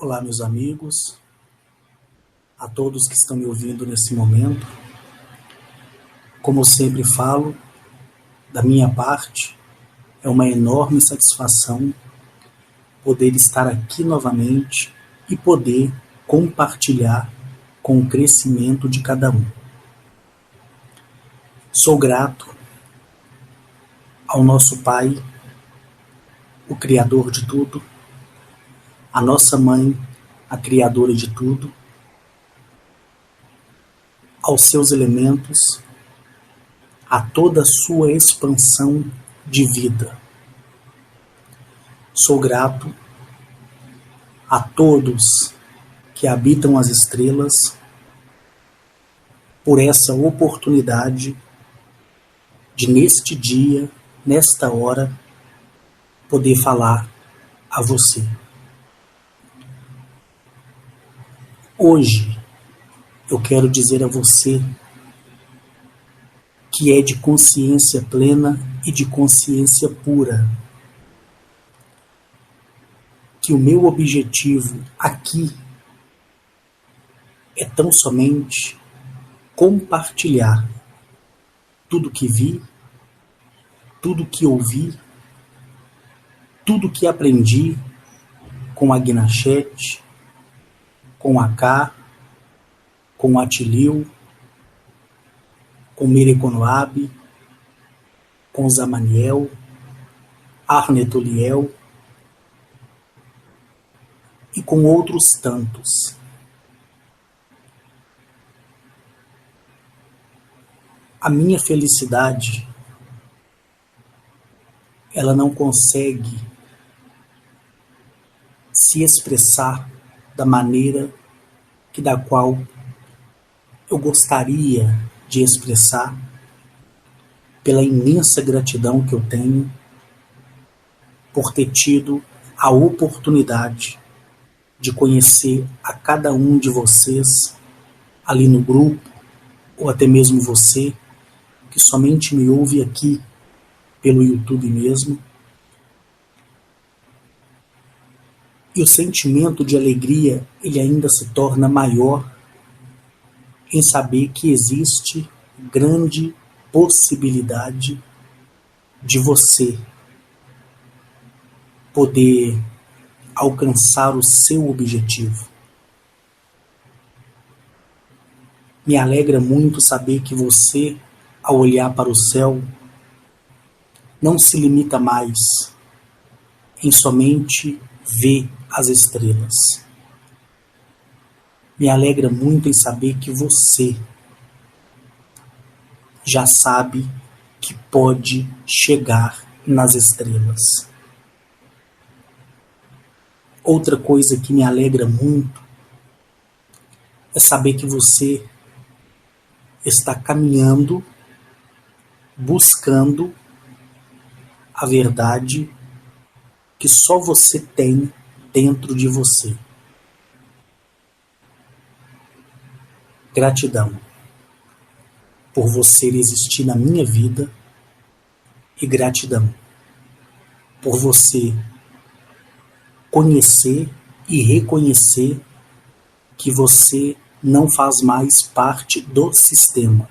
Olá, meus amigos, a todos que estão me ouvindo nesse momento. Como eu sempre falo, da minha parte, é uma enorme satisfação poder estar aqui novamente e poder compartilhar com o crescimento de cada um. Sou grato ao nosso Pai, o Criador de tudo, a nossa Mãe, a Criadora de tudo, aos seus elementos, a toda a sua expansão de vida. Sou grato a todos que habitam as estrelas por essa oportunidade de, neste dia, nesta hora, poder falar a você. Hoje, eu quero dizer a você que é de consciência plena e de consciência pura, que o meu objetivo aqui é tão somente compartilhar tudo que vi, tudo que ouvi, tudo que aprendi com a Guinachete, com a Ká, com o Atilio, com Mereconoab, com Zamaniel, Arnetoliel e com outros tantos. A minha felicidade, ela não consegue se expressar da maneira da qual eu gostaria de expressar, pela imensa gratidão que eu tenho por ter tido a oportunidade de conhecer a cada um de vocês ali no grupo, ou até mesmo você, que somente me ouve aqui pelo YouTube mesmo. E o sentimento de alegria, ele ainda se torna maior em saber que existe grande possibilidade de você poder alcançar o seu objetivo. Me alegra muito saber que você, ao olhar para o céu, não se limita mais em somente ver as estrelas. Me alegra muito em saber que você já sabe que pode chegar nas estrelas. Outra coisa que me alegra muito é saber que você está caminhando, buscando a verdade que só você tem dentro de você. Gratidão por você existir na minha vida e gratidão por você conhecer e reconhecer que você não faz mais parte do sistema.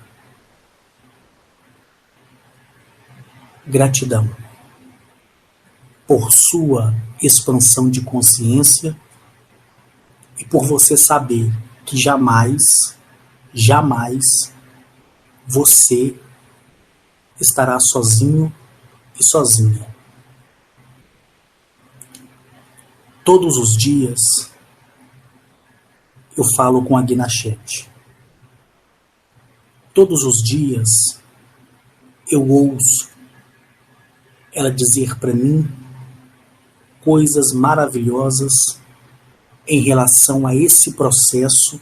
Gratidão por sua expansão de consciência e por você saber que jamais você estará sozinho e sozinha. Todos os dias eu falo com a Guinachete. Todos os dias eu ouço ela dizer para mim coisas maravilhosas em relação a esse processo,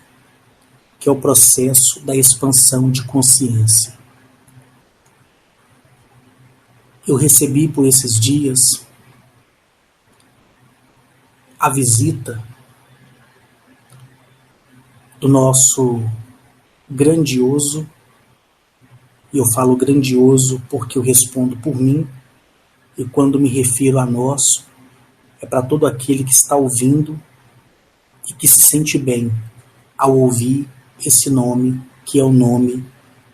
que é o processo da expansão de consciência. Eu recebi por esses dias a visita do nosso grandioso, e eu falo grandioso porque eu respondo por mim, e quando me refiro a nós, é para todo aquele que está ouvindo e que se sente bem ao ouvir esse nome, que é o nome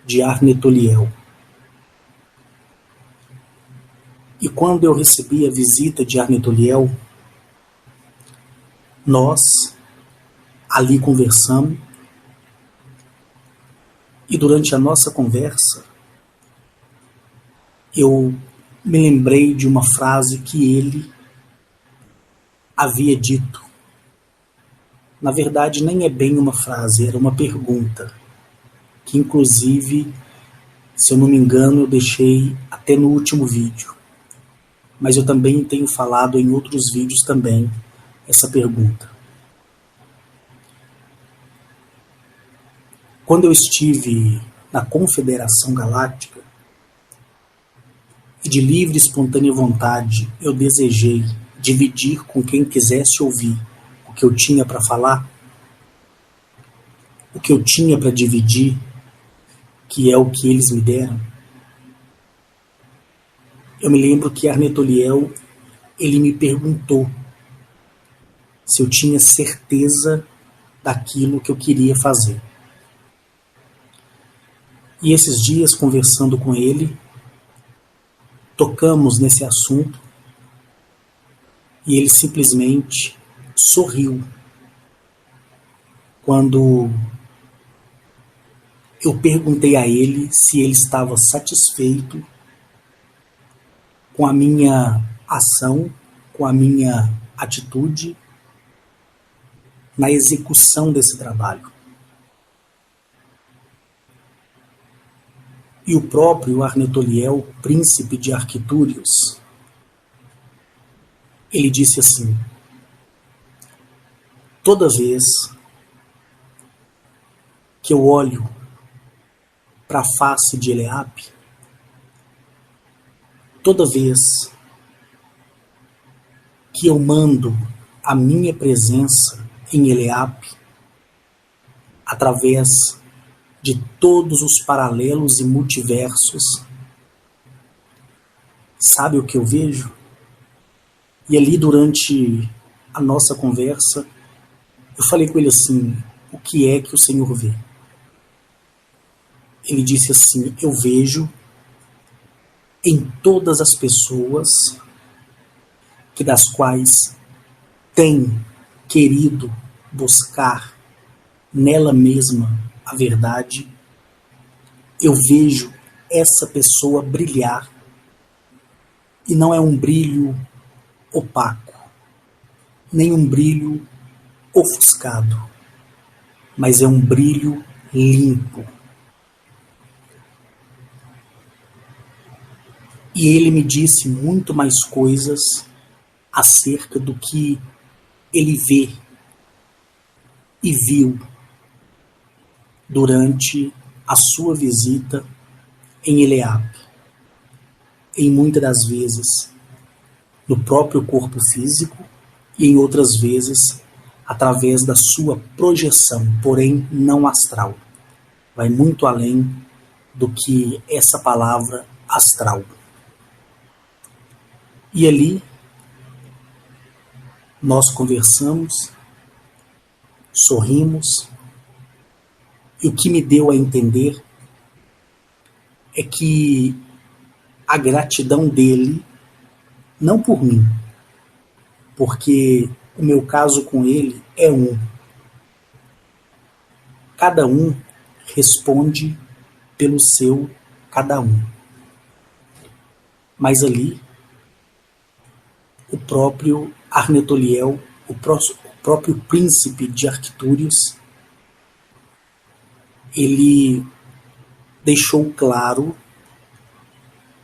de Arnetoliel. E quando eu recebi a visita de Arnetoliel, nós ali conversamos, e durante a nossa conversa, eu me lembrei de uma frase que ele havia dito. Na verdade, nem é bem uma frase, era uma pergunta, que inclusive, se eu não me engano, eu deixei até no último vídeo. Mas eu também tenho falado em outros vídeos também essa pergunta. Quando eu estive na Confederação Galáctica, e de livre e espontânea vontade eu desejei dividir com quem quisesse ouvir o que eu tinha para falar, o que eu tinha para dividir, que é o que eles me deram, eu me lembro que Arnetoliel, ele me perguntou se eu tinha certeza daquilo que eu queria fazer. E esses dias, conversando com ele, tocamos nesse assunto e ele simplesmente sorriu quando eu perguntei a ele se ele estava satisfeito com a minha ação, com a minha atitude na execução desse trabalho. E o próprio Arnetoliel, príncipe de Arquitúrios, ele disse assim: toda vez que eu olho para a face de Eleap, toda vez que eu mando a minha presença em Eleap, através de todos os paralelos e multiversos, sabe o que eu vejo? E ali, durante a nossa conversa, eu falei com ele assim: o que é que o Senhor vê? Ele disse assim: eu vejo em todas as pessoas que das quais tem querido buscar nela mesma a verdade, eu vejo essa pessoa brilhar, e não é um brilho opaco, nem um brilho ofuscado, mas é um brilho limpo. E ele me disse muito mais coisas acerca do que ele vê e viu durante a sua visita em Eleap, em muitas das vezes no próprio corpo físico e em outras vezes através da sua projeção, porém não astral. Vai muito além do que essa palavra astral. E ali nós conversamos, sorrimos, e o que me deu a entender é que a gratidão dele, não por mim, porque o meu caso com ele é um. Cada um responde pelo seu cada um. Mas ali, o próprio Arnetoliel, o próprio príncipe de Arquitúrios, ele deixou claro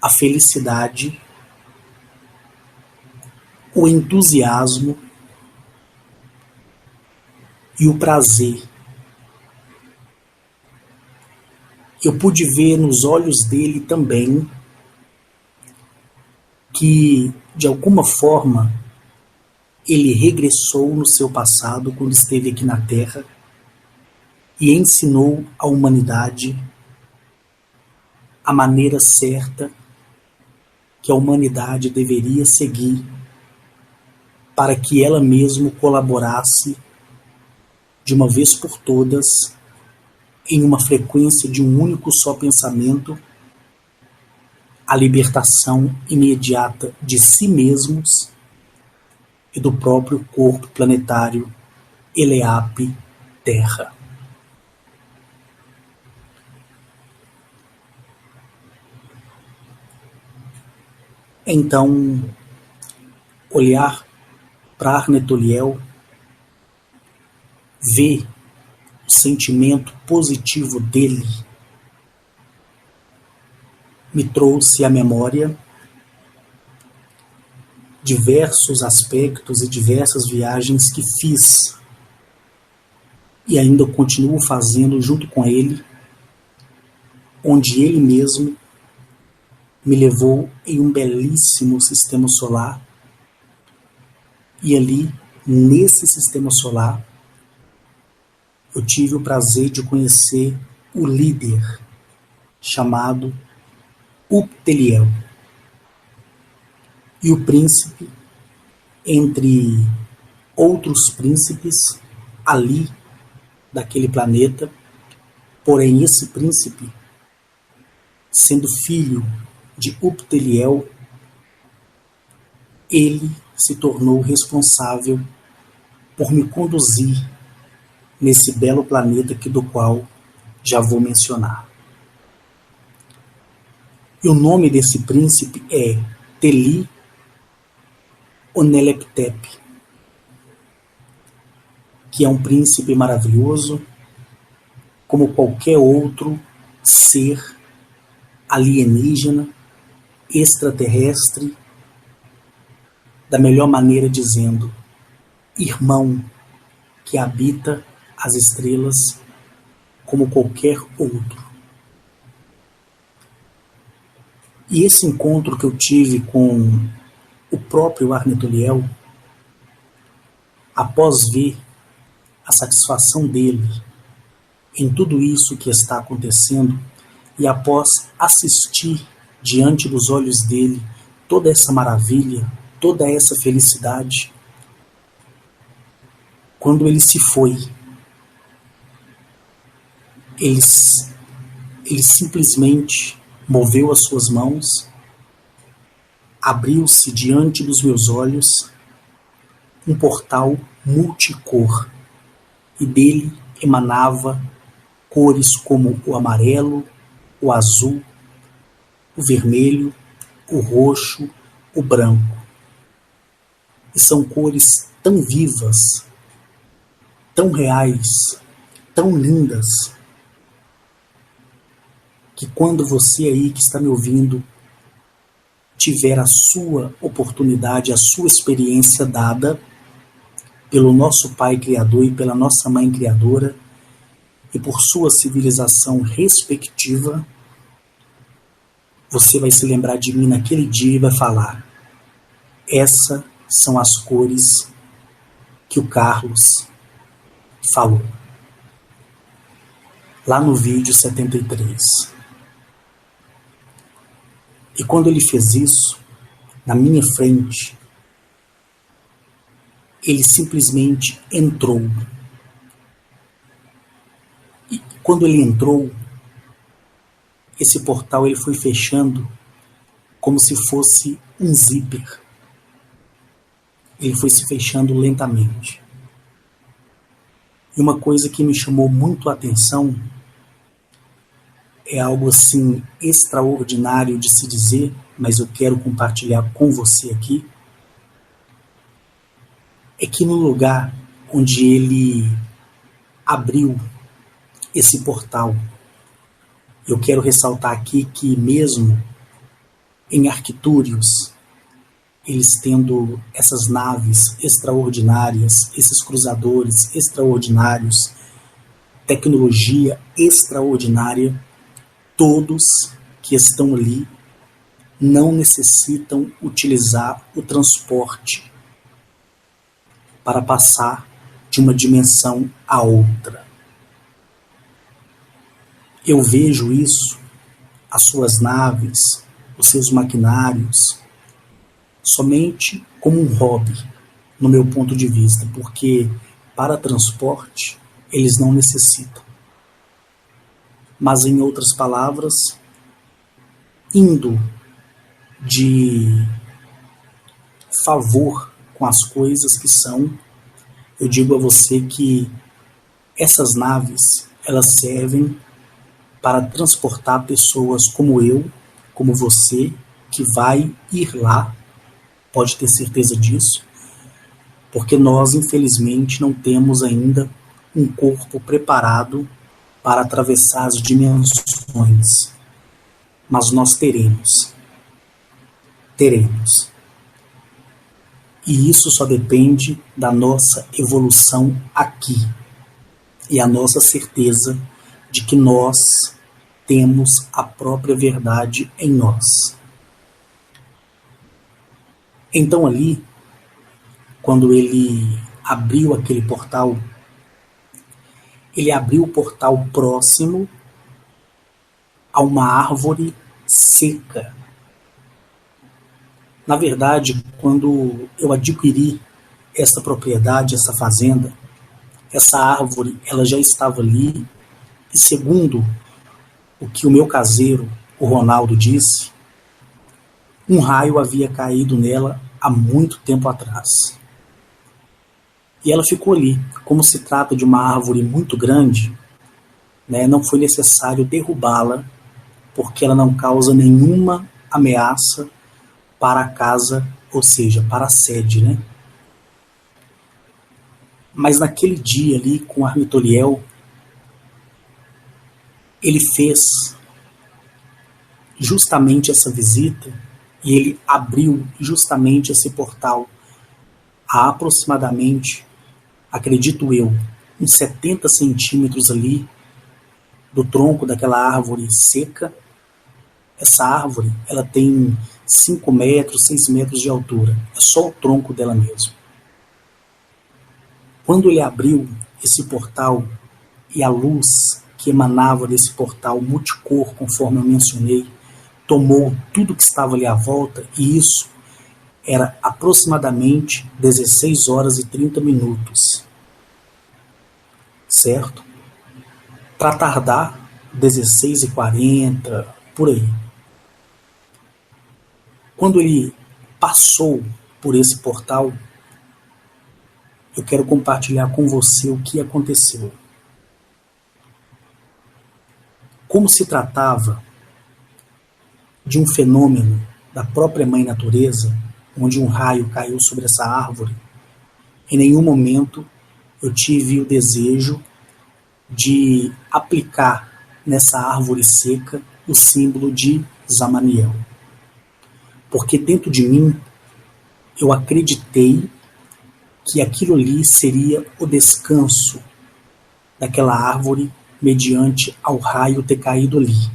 a felicidade, o entusiasmo e o prazer. Eu pude ver nos olhos dele também que, de alguma forma, ele regressou no seu passado, quando esteve aqui na Terra, e ensinou à humanidade a maneira certa que a humanidade deveria seguir para que ela mesma colaborasse de uma vez por todas, em uma frequência de um único só pensamento, a libertação imediata de si mesmos e do próprio corpo planetário Eleape Terra. Então, olhar para Arnetoliel, ver o sentimento positivo dele, me trouxe à memória diversos aspectos e diversas viagens que fiz e ainda continuo fazendo junto com ele, onde ele mesmo me levou em um belíssimo sistema solar, e ali, nesse sistema solar, eu tive o prazer de conhecer o líder chamado Upteliel, e o príncipe, entre outros príncipes ali daquele planeta, porém esse príncipe, sendo filho de Upteliel, ele se tornou responsável por me conduzir nesse belo planeta do qual já vou mencionar. E o nome desse príncipe é Teli Oneleptep, que é um príncipe maravilhoso, como qualquer outro ser alienígena, extraterrestre, da melhor maneira dizendo, irmão que habita as estrelas como qualquer outro. E esse encontro que eu tive com o próprio Arnetoliel, após ver a satisfação dele em tudo isso que está acontecendo e após assistir diante dos olhos dele toda essa maravilha, toda essa felicidade, quando ele se foi, ele simplesmente moveu as suas mãos, abriu-se diante dos meus olhos um portal multicor, e dele emanava cores como o amarelo, o azul, o vermelho, o roxo, o branco. E são cores tão vivas, tão reais, tão lindas, que quando você aí que está me ouvindo tiver a sua oportunidade, a sua experiência dada pelo nosso Pai Criador e pela nossa Mãe Criadora e por sua civilização respectiva, você vai se lembrar de mim naquele dia e vai falar: essas são as cores que o Carlos falou lá no vídeo 73. E quando ele fez isso, na minha frente, ele simplesmente entrou. E quando ele entrou, esse portal ele foi fechando como se fosse um zíper. Ele foi se fechando lentamente. E uma coisa que me chamou muito a atenção, é algo assim extraordinário de se dizer, mas eu quero compartilhar com você aqui, é que no lugar onde ele abriu esse portal, eu quero ressaltar aqui que mesmo em Arquitúrios, eles tendo essas naves extraordinárias, esses cruzadores extraordinários, tecnologia extraordinária, todos que estão ali não necessitam utilizar o transporte para passar de uma dimensão a outra. Eu vejo isso, as suas naves, os seus maquinários, somente como um hobby, no meu ponto de vista, porque para transporte eles não necessitam. Mas, em outras palavras, indo de favor com as coisas que são, eu digo a você que essas naves, elas servem para transportar pessoas como eu, como você, que vai ir lá, pode ter certeza disso, porque nós, infelizmente, não temos ainda um corpo preparado para atravessar as dimensões. Mas nós teremos. Teremos. E isso só depende da nossa evolução aqui. E a nossa certeza de que nós temos a própria verdade em nós. Então ali, quando ele abriu aquele portal, ele abriu o portal próximo a uma árvore seca. Na verdade, quando eu adquiri essa propriedade, essa fazenda, essa árvore, ela já estava ali, e segundo o que o meu caseiro, o Ronaldo, disse, um raio havia caído nela há muito tempo atrás. E ela ficou ali. Como se trata de uma árvore muito grande, né, não foi necessário derrubá-la, porque ela não causa nenhuma ameaça para a casa, ou seja, para a sede, né? Mas naquele dia ali com Arnetoliel, ele fez justamente essa visita e ele abriu justamente esse portal a aproximadamente, acredito eu, uns 70 centímetros ali do tronco daquela árvore seca. Essa árvore, ela tem 5 metros, 6 metros de altura. É só o tronco dela mesmo. Quando ele abriu esse portal e a luz que emanava desse portal multicor, conforme eu mencionei, tomou tudo que estava ali à volta, e isso era aproximadamente 16 horas e 30 minutos. Certo? Para tardar 16h40, por aí. Quando ele passou por esse portal, eu quero compartilhar com você o que aconteceu. Como se tratava de um fenômeno da própria mãe natureza, onde um raio caiu sobre essa árvore, em nenhum momento eu tive o desejo de aplicar nessa árvore seca o símbolo de Zamaniel. Porque dentro de mim eu acreditei que aquilo ali seria o descanso daquela árvore mediante ao raio ter caído ali.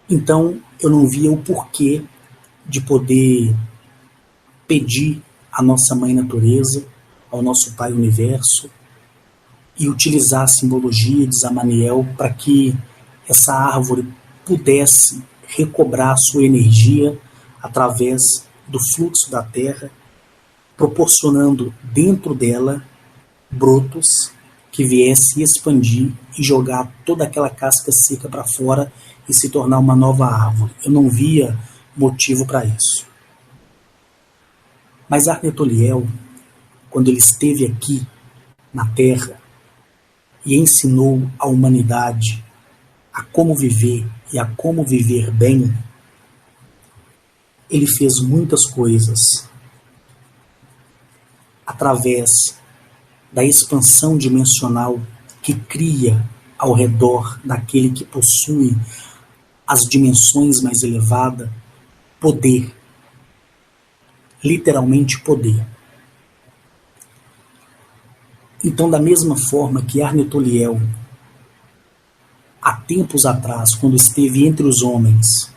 Então eu não via o porquê de poder pedir à nossa mãe natureza, ao nosso pai universo, e utilizar a simbologia de Zamaniel para que essa árvore pudesse recobrar sua energia através do fluxo da terra, proporcionando dentro dela brotos que viesse expandir e jogar toda aquela casca seca para fora e se tornar uma nova árvore. Eu não via motivo para isso. Mas Arnetoliel, quando ele esteve aqui na Terra e ensinou à humanidade a como viver e a como viver bem, ele fez muitas coisas através da expansão dimensional que cria ao redor daquele que possui as dimensões mais elevadas, poder. Literalmente poder. Então, da mesma forma que Arnetoliel, há tempos atrás, quando esteve entre os homens,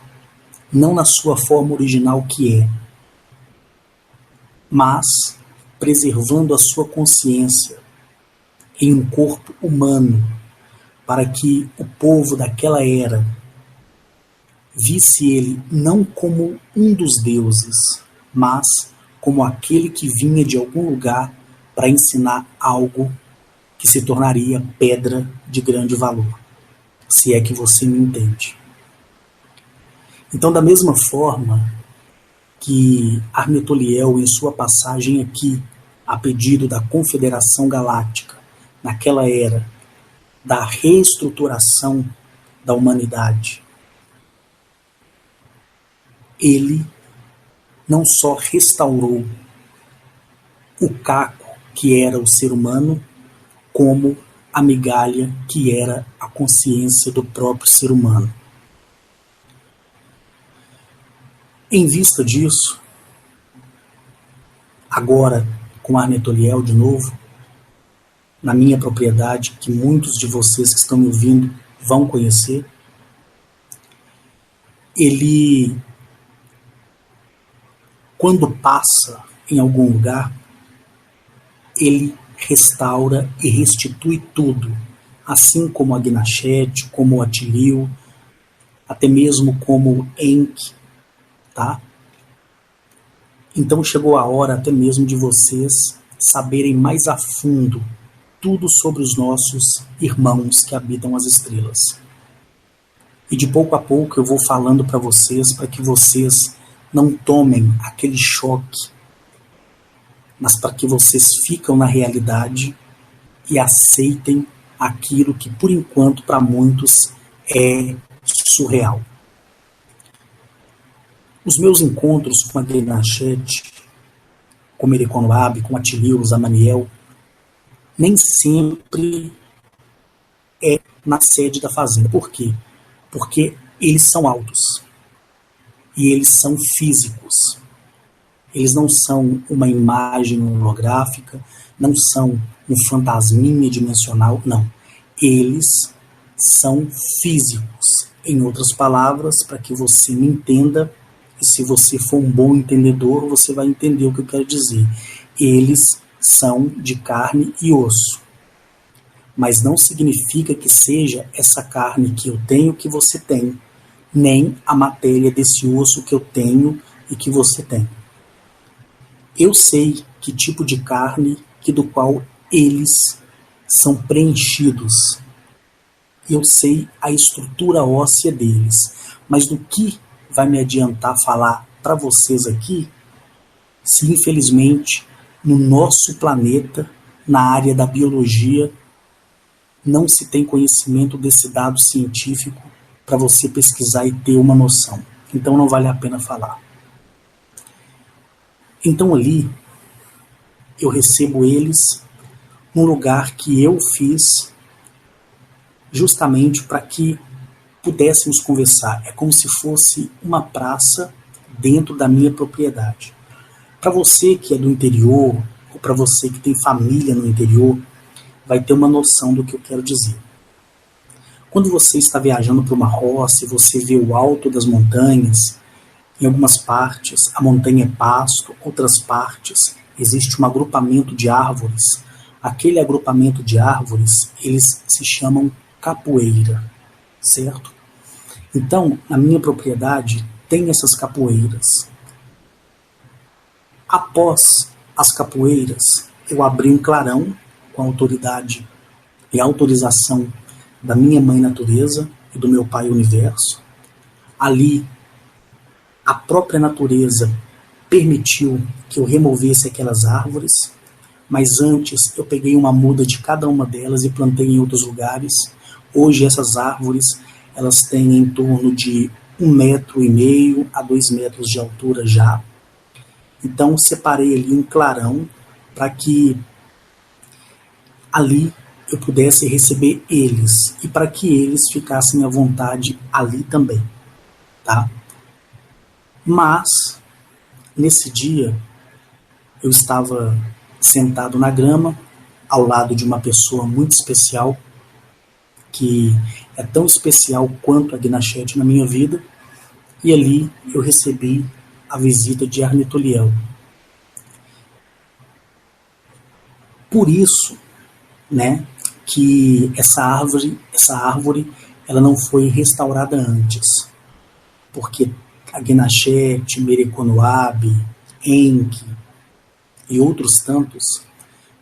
não na sua forma original que é, mas preservando a sua consciência em um corpo humano, para que o povo daquela era visse ele não como um dos deuses, mas como aquele que vinha de algum lugar para ensinar algo que se tornaria pedra de grande valor, se é que você me entende. Então, da mesma forma que Arnetoliel, em sua passagem aqui, a pedido da Confederação Galáctica, naquela era da reestruturação da humanidade, ele não só restaurou o caco que era o ser humano, como a migalha que era a consciência do próprio ser humano. Em vista disso, agora com Arnetoliel de novo, na minha propriedade, que muitos de vocês que estão me ouvindo vão conhecer, ele, quando passa em algum lugar, ele restaura e restitui tudo, assim como Agnachete, como Atilio, até mesmo como Enki, tá? Então chegou a hora até mesmo de vocês saberem mais a fundo tudo sobre os nossos irmãos que habitam as estrelas. E de pouco a pouco eu vou falando para que vocês não tomem aquele choque, mas para que vocês ficam na realidade e aceitem aquilo que por enquanto para muitos é surreal. Os meus encontros com a Agnachete, com Mereconoab, com Atilio, Zamaniel, nem sempre é na sede da fazenda. Por quê? Porque eles são altos e eles são físicos. Eles não são uma imagem holográfica, não são um fantasminha dimensional, não. Eles são físicos. Em outras palavras, para que você me entenda, e se você for um bom entendedor, você vai entender o que eu quero dizer. Eles são de carne e osso. Mas não significa que seja essa carne que eu tenho que você tem, nem a matéria desse osso que eu tenho e que você tem. Eu sei que tipo de carne do qual eles são preenchidos. Eu sei a estrutura óssea deles. Mas do que vai me adiantar falar para vocês aqui, se infelizmente no nosso planeta, na área da biologia, não se tem conhecimento desse dado científico para você pesquisar e ter uma noção. Então não vale a pena falar. Então ali, eu recebo eles num lugar que eu fiz justamente para que pudéssemos conversar. É como se fosse uma praça dentro da minha propriedade. Para você que é do interior, ou para você que tem família no interior, vai ter uma noção do que eu quero dizer. Quando você está viajando para uma roça e você vê o alto das montanhas, em algumas partes a montanha é pasto, outras partes existe um agrupamento de árvores. Aquele agrupamento de árvores, eles se chamam capoeira, certo? Então, na minha propriedade tem essas capoeiras. Após as capoeiras, eu abri um clarão com a autoridade e autorização da minha mãe natureza e do meu pai universo. Ali, a própria natureza permitiu que eu removesse aquelas árvores, mas antes eu peguei uma muda de cada uma delas e plantei em outros lugares. Hoje essas árvores, elas têm em torno de 1,5 metro a 2 metros de altura já. Então separei ali um clarão para que ali eu pudesse receber eles e para que eles ficassem à vontade ali também, tá? Mas, nesse dia, eu estava sentado na grama, ao lado de uma pessoa muito especial, que é tão especial quanto a Agnachete na minha vida, e ali eu recebi a visita de Arnetoliel. Por isso, né, que essa árvore, ela não foi restaurada antes, porque Agnachete, Mereconoab, Enki e outros tantos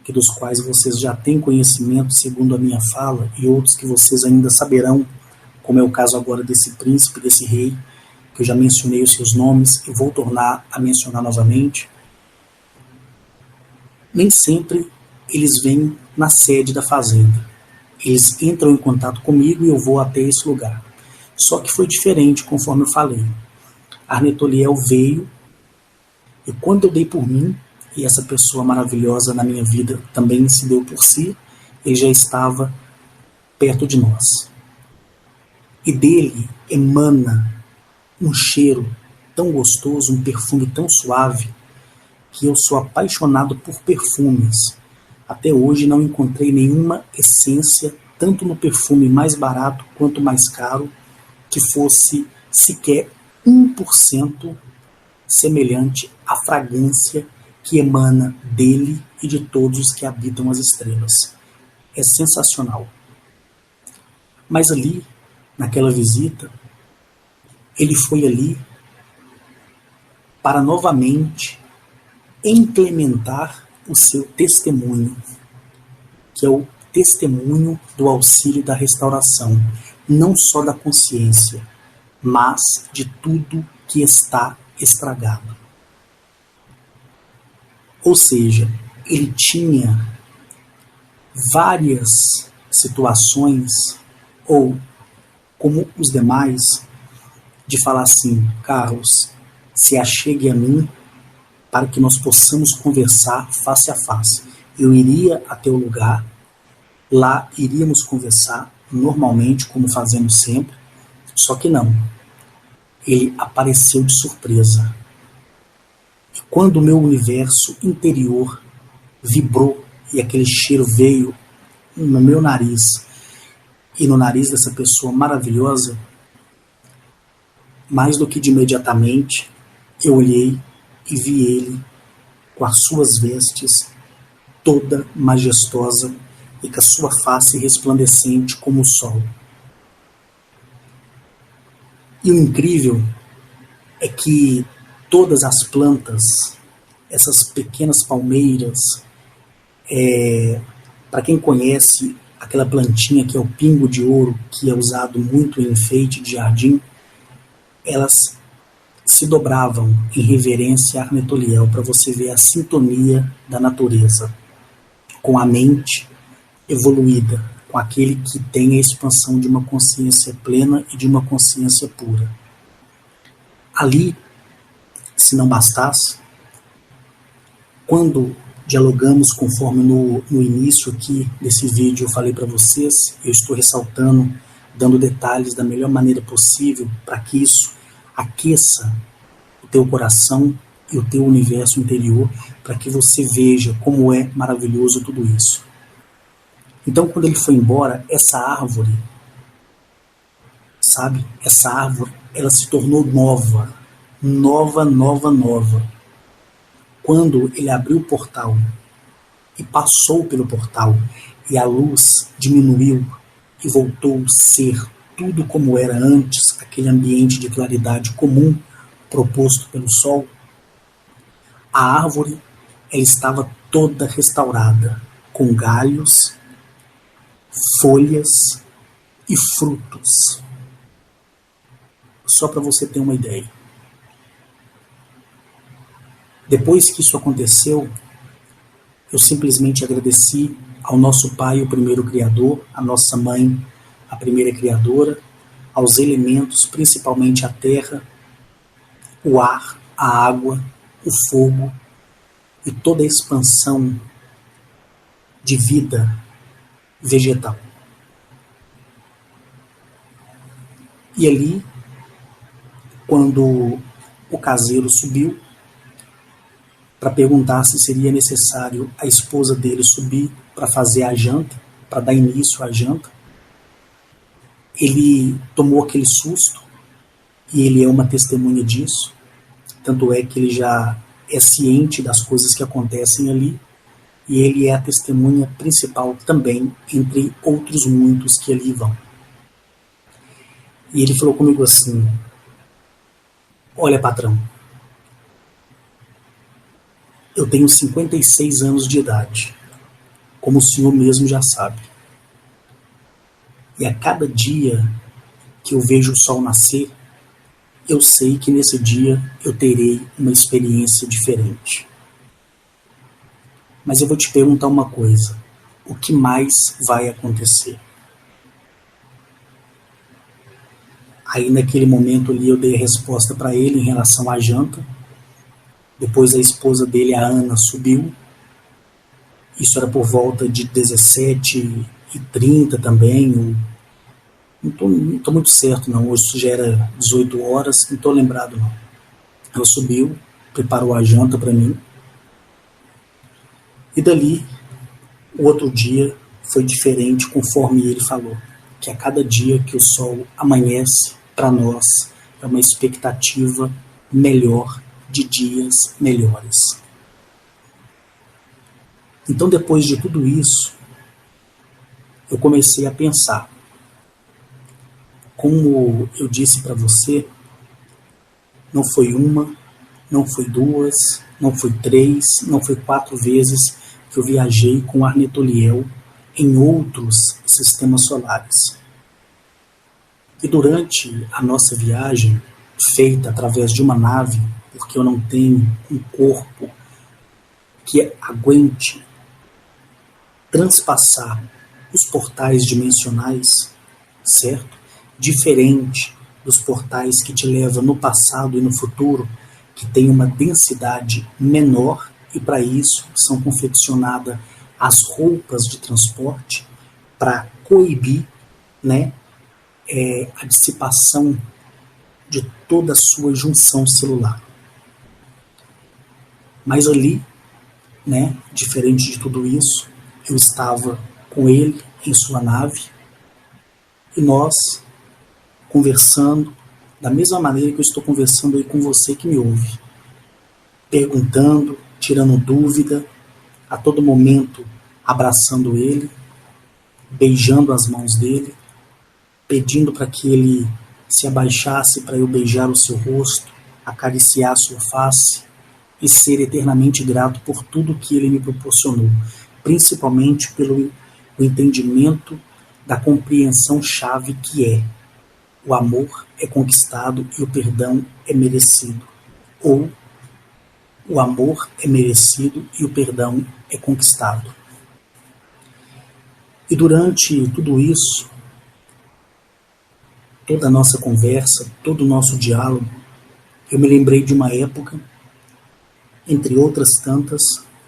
que dos quais vocês já têm conhecimento segundo a minha fala, e outros que vocês ainda saberão, como é o caso agora desse príncipe, desse rei, que eu já mencionei os seus nomes e vou tornar a mencionar novamente. Nem sempre eles vêm na sede da fazenda. Eles entram em contato comigo e eu vou até esse lugar. Só que foi diferente, conforme eu falei. Arnetoliel veio, e quando eu dei por mim, e essa pessoa maravilhosa na minha vida também se deu por si, ele já estava perto de nós. E dele emana um cheiro tão gostoso, um perfume tão suave, que eu sou apaixonado por perfumes. Até hoje não encontrei nenhuma essência, tanto no perfume mais barato quanto mais caro, que fosse sequer 1% semelhante à fragrância que emana dele e de todos os que habitam as estrelas. É sensacional. Mas ali, naquela visita, ele foi ali para novamente implementar o seu testemunho, que é o testemunho do auxílio da restauração, não só da consciência, mas de tudo que está estragado. Ou seja, ele tinha várias situações, ou como os demais, de falar assim: Carlos, se achegue a mim para que nós possamos conversar face a face. Eu iria até o lugar, lá iríamos conversar normalmente, como fazemos sempre, só que não. Ele apareceu de surpresa. E quando o meu universo interior vibrou e aquele cheiro veio no meu nariz e no nariz dessa pessoa maravilhosa, mais do que de imediatamente, eu olhei e vi ele com as suas vestes toda majestosa e com a sua face resplandecente como o sol. E o incrível é que todas as plantas, essas pequenas palmeiras, para quem conhece aquela plantinha que é o pingo de ouro, que é usado muito em enfeite de jardim, elas se dobravam em reverência a Arnetoliel, para você ver a sintonia da natureza com a mente evoluída, com aquele que tem a expansão de uma consciência plena e de uma consciência pura. Ali, se não bastasse, quando dialogamos conforme no início aqui desse vídeo eu falei para vocês, eu estou ressaltando, dando detalhes da melhor maneira possível para que isso aqueça o teu coração e o teu universo interior, para que você veja como é maravilhoso tudo isso. Então, quando ele foi embora, essa árvore, sabe? Essa árvore, ela se tornou nova. Quando ele abriu o portal e passou pelo portal e a luz diminuiu e voltou a ser tudo como era antes, aquele ambiente de claridade comum proposto pelo sol, a árvore ela estava toda restaurada, com galhos, folhas e frutos. Só para você ter uma ideia. Depois que isso aconteceu, eu simplesmente agradeci ao nosso Pai, o primeiro Criador, à nossa Mãe, a primeira Criadora, aos elementos, principalmente a terra, o ar, a água, o fogo e toda a expansão de vida vegetal. E ali, quando o caseiro subiu para perguntar se seria necessário a esposa dele subir para fazer a janta, para dar início à janta, ele tomou aquele susto, e ele é uma testemunha disso, tanto é que ele já é ciente das coisas que acontecem ali, e ele é a testemunha principal também, entre outros muitos que ali vão. E ele falou comigo assim: olha, patrão, eu tenho 56 anos de idade, como o senhor mesmo já sabe. E a cada dia que eu vejo o sol nascer, eu sei que nesse dia eu terei uma experiência diferente. Mas eu vou te perguntar uma coisa: o que mais vai acontecer? Aí naquele momento ali eu dei a resposta para ele em relação à janta. Depois a esposa dele, a Ana, subiu. Isso era por volta de 17h30 também. Não estou muito certo não, hoje já era 18 horas, não estou lembrado não. Ela subiu, preparou a janta para mim. E dali, o outro dia foi diferente conforme ele falou. Que a cada dia que o sol amanhece, para nós, é uma expectativa melhor, de dias melhores. Então, depois de tudo isso, eu comecei a pensar. Como eu disse para você, não foi uma, não foi duas, não foi três, não foi 4 vezes que eu viajei com Arnetoliel em outros sistemas solares. E durante a nossa viagem, feita através de uma nave, porque eu não tenho um corpo que aguente transpassar os portais dimensionais, certo? Diferente dos portais que te levam no passado e no futuro, que tem uma densidade menor, e para isso são confeccionadas as roupas de transporte para coibir, né, a dissipação de toda a sua junção celular. Mas ali, né, diferente de tudo isso, eu estava com ele em sua nave e nós conversando da mesma maneira que eu estou conversando aí com você que me ouve, perguntando, tirando dúvida, a todo momento abraçando ele, beijando as mãos dele, pedindo para que ele se abaixasse para eu beijar o seu rosto, acariciar a sua face e ser eternamente grato por tudo que ele me proporcionou, principalmente pelo entendimento da compreensão chave que é: o amor é conquistado e o perdão é merecido. Ou o amor é merecido e o perdão é conquistado. E durante tudo isso, toda a nossa conversa, todo o nosso diálogo, eu me lembrei de uma época, entre outras tantas,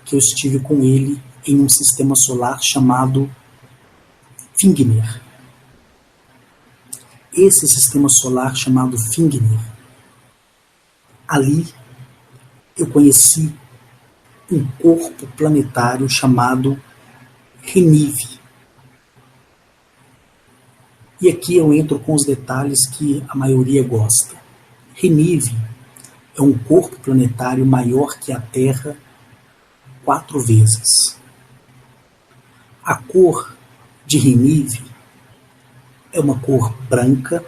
que eu estive com ele em um sistema solar chamado Fingner. Esse sistema solar chamado Fingner, ali eu conheci um corpo planetário chamado Renive. E aqui eu entro com os detalhes que a maioria gosta. Renive é um corpo planetário maior que a Terra 4 vezes. A cor de Renive é uma cor branca,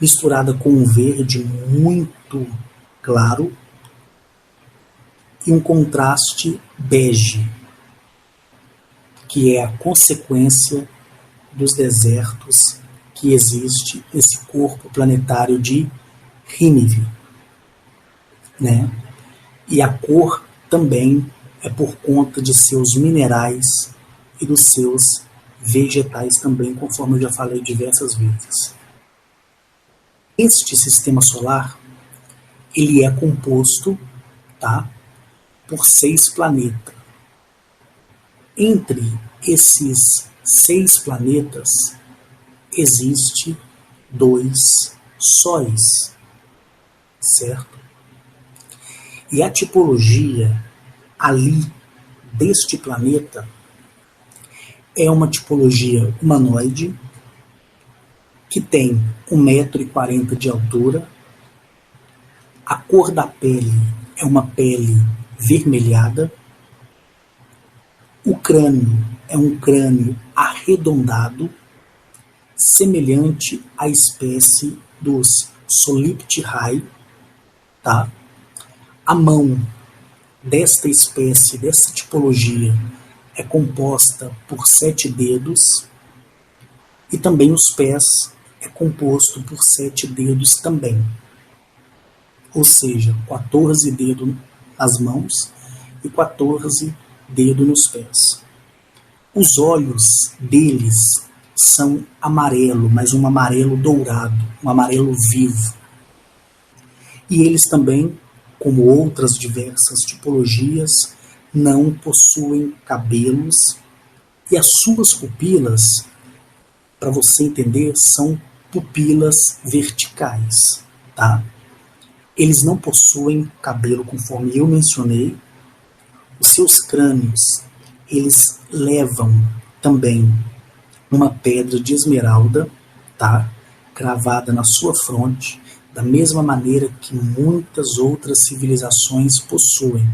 misturada com um verde muito claro e um contraste bege, que é a consequência dos desertos que existe nesse corpo planetário de Renive, né? E a cor também é por conta de seus minerais e dos seus vegetais também, conforme eu já falei diversas vezes. Este sistema solar, ele é composto, tá, por 6 planetas. Entre esses 6 planetas, existe 2 sóis, certo? E a tipologia ali deste planeta é uma tipologia humanoide que tem 1,40 m de altura, a cor da pele é uma pele vermelhada, o crânio é um crânio arredondado, semelhante à espécie dos Solipterae, tá? A mão desta espécie, dessa tipologia, é composta por 7 dedos e também os pés é composto por 7 dedos também. Ou seja, 14 dedos nas mãos e 14 dedos nos pés. Os olhos deles são amarelo, mas um amarelo dourado, um amarelo vivo. E eles também, como outras diversas tipologias, não possuem cabelos e as suas pupilas, para você entender, são pupilas verticais, tá? Eles não possuem cabelo, conforme eu mencionei. Os seus crânios, eles levam também uma pedra de esmeralda, tá? Cravada na sua fronte, da mesma maneira que muitas outras civilizações possuem,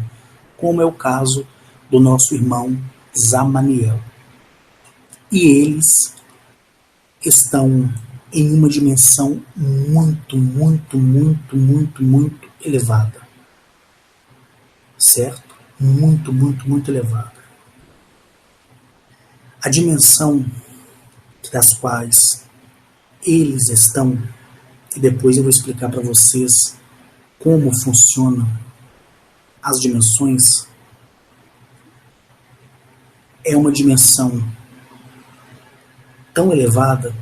como é o caso do nosso irmão Zamaniel. E eles estão em uma dimensão muito, muito, muito, muito, muito elevada. Certo? Muito, muito, muito elevada. A dimensão das quais eles estão, e depois eu vou explicar para vocês como funcionam as dimensões, é uma dimensão tão elevada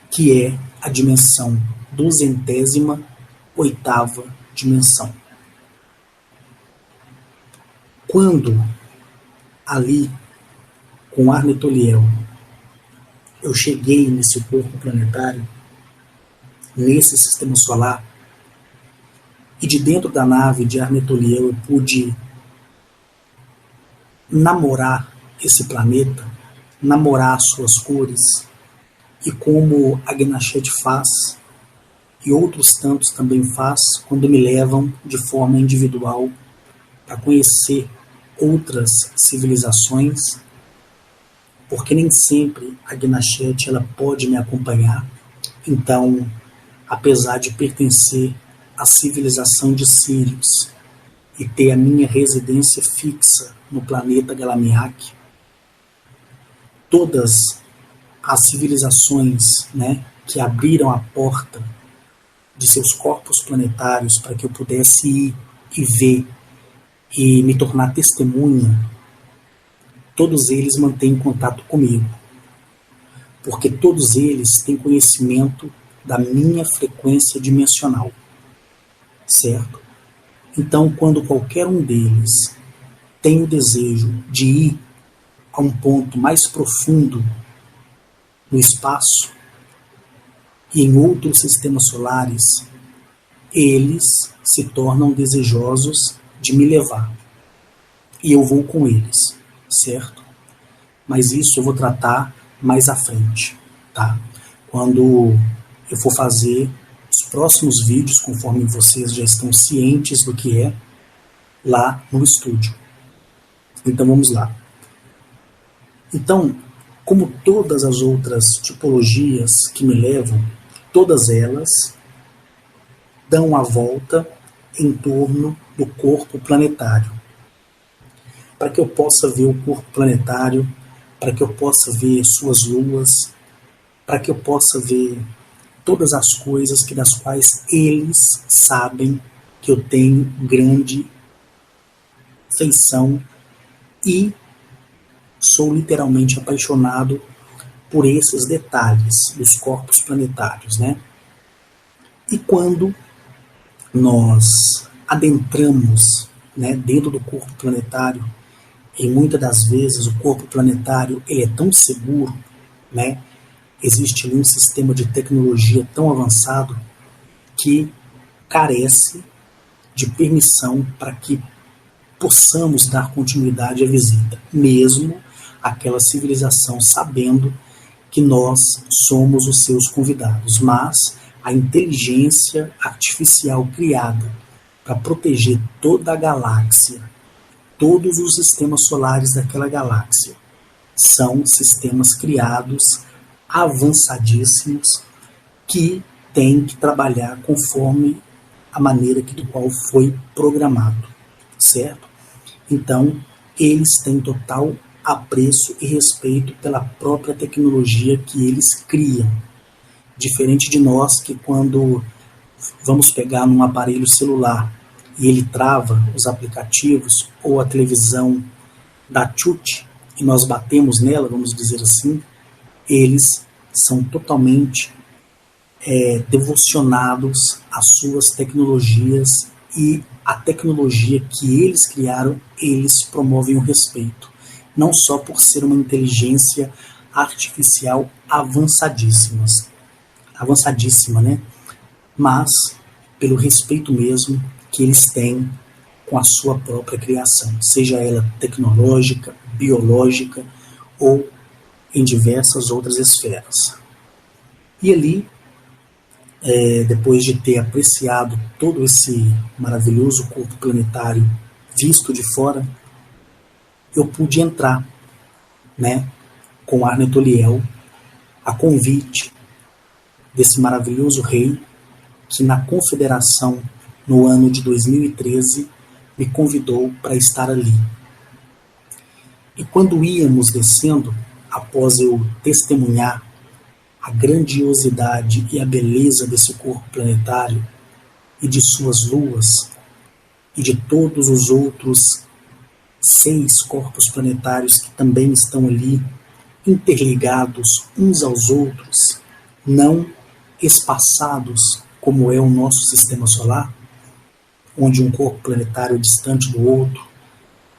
que é a dimensão 208ª dimensão. Quando ali, com Arnetoliel, eu cheguei nesse corpo planetário, nesse sistema solar, e de dentro da nave de Arnetoliel eu pude namorar esse planeta, namorar as suas cores, e como a Gnachet faz, e outros tantos também faz, quando me levam de forma individual para conhecer outras civilizações, porque nem sempre a Gnachet ela pode me acompanhar. Então, apesar de pertencer à civilização de Sirius e ter a minha residência fixa no planeta Galamiak, todas as civilizações, né, que abriram a porta de seus corpos planetários para que eu pudesse ir e ver e me tornar testemunha, todos eles mantêm contato comigo, porque todos eles têm conhecimento da minha frequência dimensional, certo? Então, quando qualquer um deles tem o desejo de ir a um ponto mais profundo no espaço e em outros sistemas solares, eles se tornam desejosos de me levar. E eu vou com eles, certo? Mas isso eu vou tratar mais à frente, tá? Quando eu for fazer os próximos vídeos, conforme vocês já estão cientes do que é, lá no estúdio. Então vamos lá. Então, como todas as outras tipologias que me levam, todas elas dão a volta em torno do corpo planetário. Para que eu possa ver o corpo planetário, para que eu possa ver suas luas, para que eu possa ver todas as coisas das quais eles sabem que eu tenho grande feição e sou literalmente apaixonado por esses detalhes dos corpos planetários, né? E quando nós adentramos, né, dentro do corpo planetário, e muitas das vezes o corpo planetário ele é tão seguro, né? Existe ali um sistema de tecnologia tão avançado que carece de permissão para que possamos dar continuidade à visita, mesmo aquela civilização sabendo que nós somos os seus convidados. Mas a inteligência artificial criada para proteger toda a galáxia, todos os sistemas solares daquela galáxia, são sistemas criados avançadíssimos que têm que trabalhar conforme a maneira do qual foi programado, certo? Então, eles têm total apreço e respeito pela própria tecnologia que eles criam. Diferente de nós, que quando vamos pegar num aparelho celular e ele trava os aplicativos ou a televisão dá chute e nós batemos nela, vamos dizer assim, eles são totalmente devocionados às suas tecnologias, e a tecnologia que eles criaram, eles promovem o respeito. Não só por ser uma inteligência artificial avançadíssima, né? Mas pelo respeito mesmo que eles têm com a sua própria criação, seja ela tecnológica, biológica ou em diversas outras esferas. E ali, depois de ter apreciado todo esse maravilhoso corpo planetário visto de fora, eu pude entrar, né, com Arne Toliel, a convite desse maravilhoso rei que na Confederação, no ano de 2013, me convidou para estar ali. E quando íamos descendo, após eu testemunhar a grandiosidade e a beleza desse corpo planetário e de suas luas e de todos os outros 6 corpos planetários que também estão ali interligados uns aos outros, não espaçados como é o nosso sistema solar, onde um corpo planetário é distante do outro.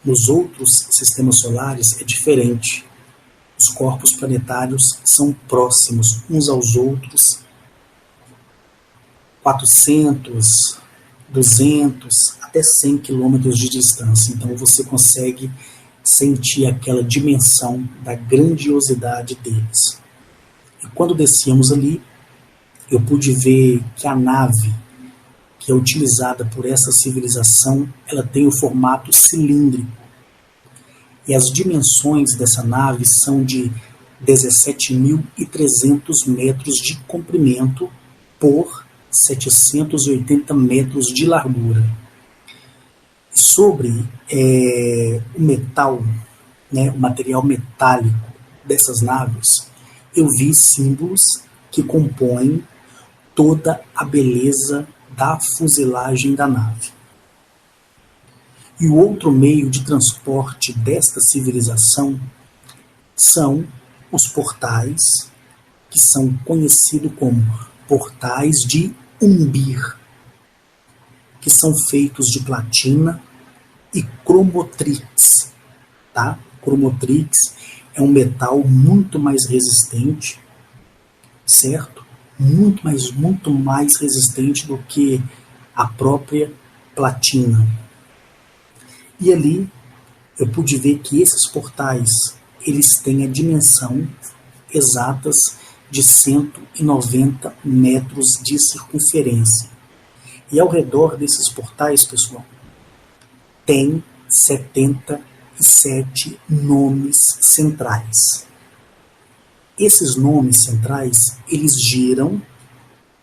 Nos outros sistemas solares é diferente. Os corpos planetários são próximos uns aos outros, 400, 200, até 100 quilômetros de distância. Então você consegue sentir aquela dimensão da grandiosidade deles. E quando descíamos ali, eu pude ver que a nave que é utilizada por essa civilização, ela tem o formato cilíndrico. E as dimensões dessa nave são de 17.300 metros de comprimento por 780 metros de largura. E sobre o metal, né, o material metálico dessas naves, eu vi símbolos que compõem toda a beleza da fuselagem da nave. E o outro meio de transporte desta civilização são os portais, que são conhecidos como portais de Umbir, que são feitos de platina e cromotrix. Tá? Cromotrix é um metal muito mais resistente, certo? Muito mais resistente do que a própria platina. E ali eu pude ver que esses portais, eles têm a dimensão exatas de 190 metros de circunferência. E ao redor desses portais, pessoal, tem 77 nomes centrais. Esses nomes centrais, eles giram,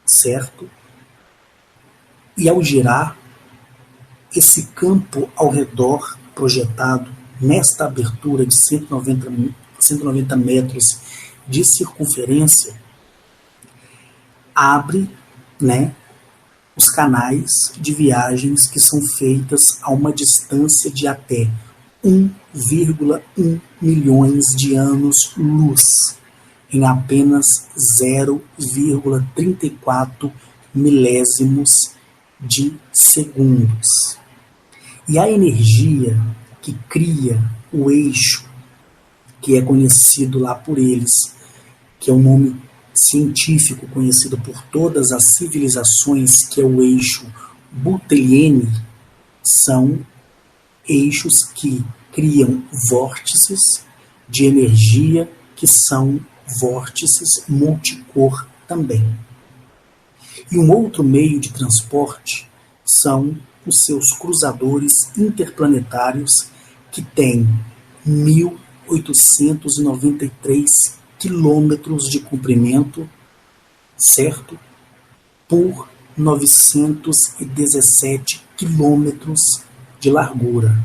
certo? E ao girar, esse campo ao redor projetado nesta abertura de 190 metros de circunferência abre, né, os canais de viagens que são feitas a uma distância de até 1,1 milhões de anos-luz em apenas 0,34 milésimos de segundos. E a energia que cria o eixo, que é conhecido lá por eles, que é um nome científico conhecido por todas as civilizações, que é o eixo Butelliene, são eixos que criam vórtices de energia, que são vórtices multicor também. E um outro meio de transporte são os seus cruzadores interplanetários, que têm 1.893 quilômetros de comprimento, certo? Por 917 quilômetros de largura.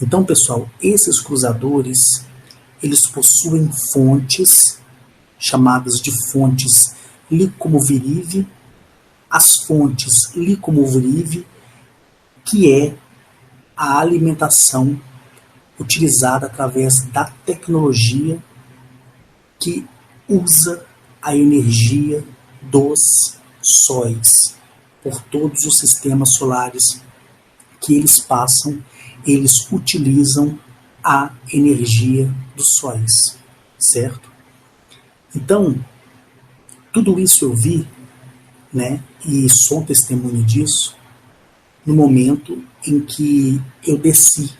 Então, pessoal, esses cruzadores, eles possuem fontes chamadas de fontes Lycomyvoride, as fontes Lycomyvoride, que é a alimentação utilizada através da tecnologia que usa a energia dos sóis por todos os sistemas solares que eles passam, eles utilizam a energia dos sóis, certo? Então, tudo isso eu vi, né, e sou testemunho disso, no momento em que eu desci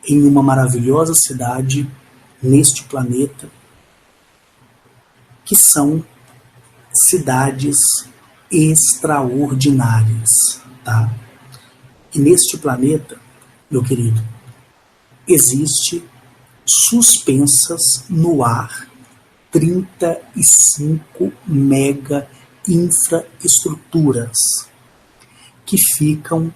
em uma maravilhosa cidade neste planeta, que são cidades extraordinárias, tá? E neste planeta, meu querido, existe suspensas no ar 35 mega infraestruturas que ficam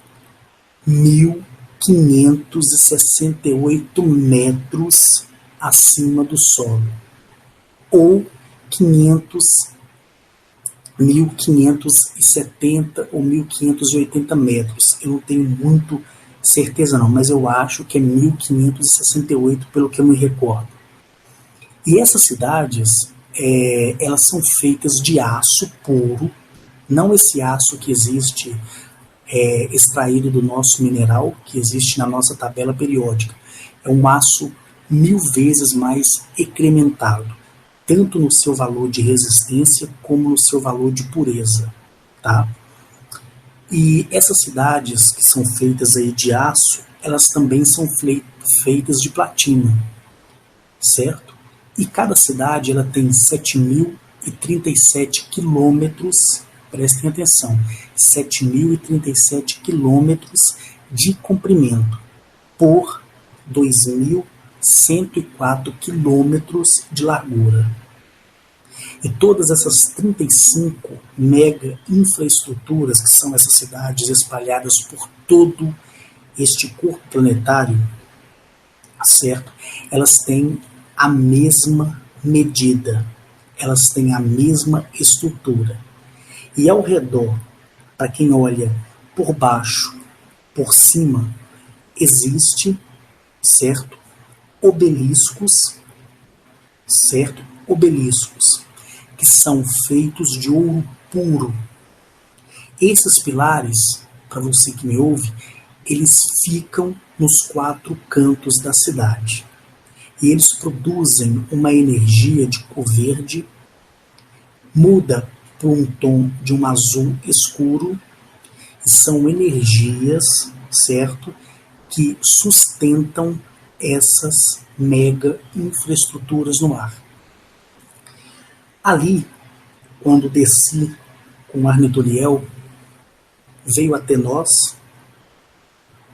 1.568 metros acima do solo, ou 1.570 ou 1.580 metros. Eu não tenho muito certeza não, mas eu acho que é 1.568 pelo que eu me recordo. E essas cidades, elas são feitas de aço puro, não esse aço que existe extraído do nosso mineral, que existe na nossa tabela periódica. É um aço 1000 vezes mais incrementado, tanto no seu valor de resistência como no seu valor de pureza, tá? E essas cidades que são feitas aí de aço, elas também são feitas de platina, certo? E cada cidade ela tem 7.037 quilômetros, prestem atenção, 7.037 quilômetros de comprimento por 2.104 quilômetros de largura. E todas essas 35 mega infraestruturas, que são essas cidades espalhadas por todo este corpo planetário, certo? Elas têm a mesma medida, elas têm a mesma estrutura. E ao redor, para quem olha por baixo, por cima, existe, certo? Obeliscos, certo? Obeliscos, que são feitos de ouro puro. Esses pilares, para você que me ouve, eles ficam nos 4 cantos da cidade. E eles produzem uma energia de cor verde, muda por um tom de um azul escuro, e são energias, certo, que sustentam essas mega infraestruturas no ar. Ali, quando desci com o Arnituriel, veio até nós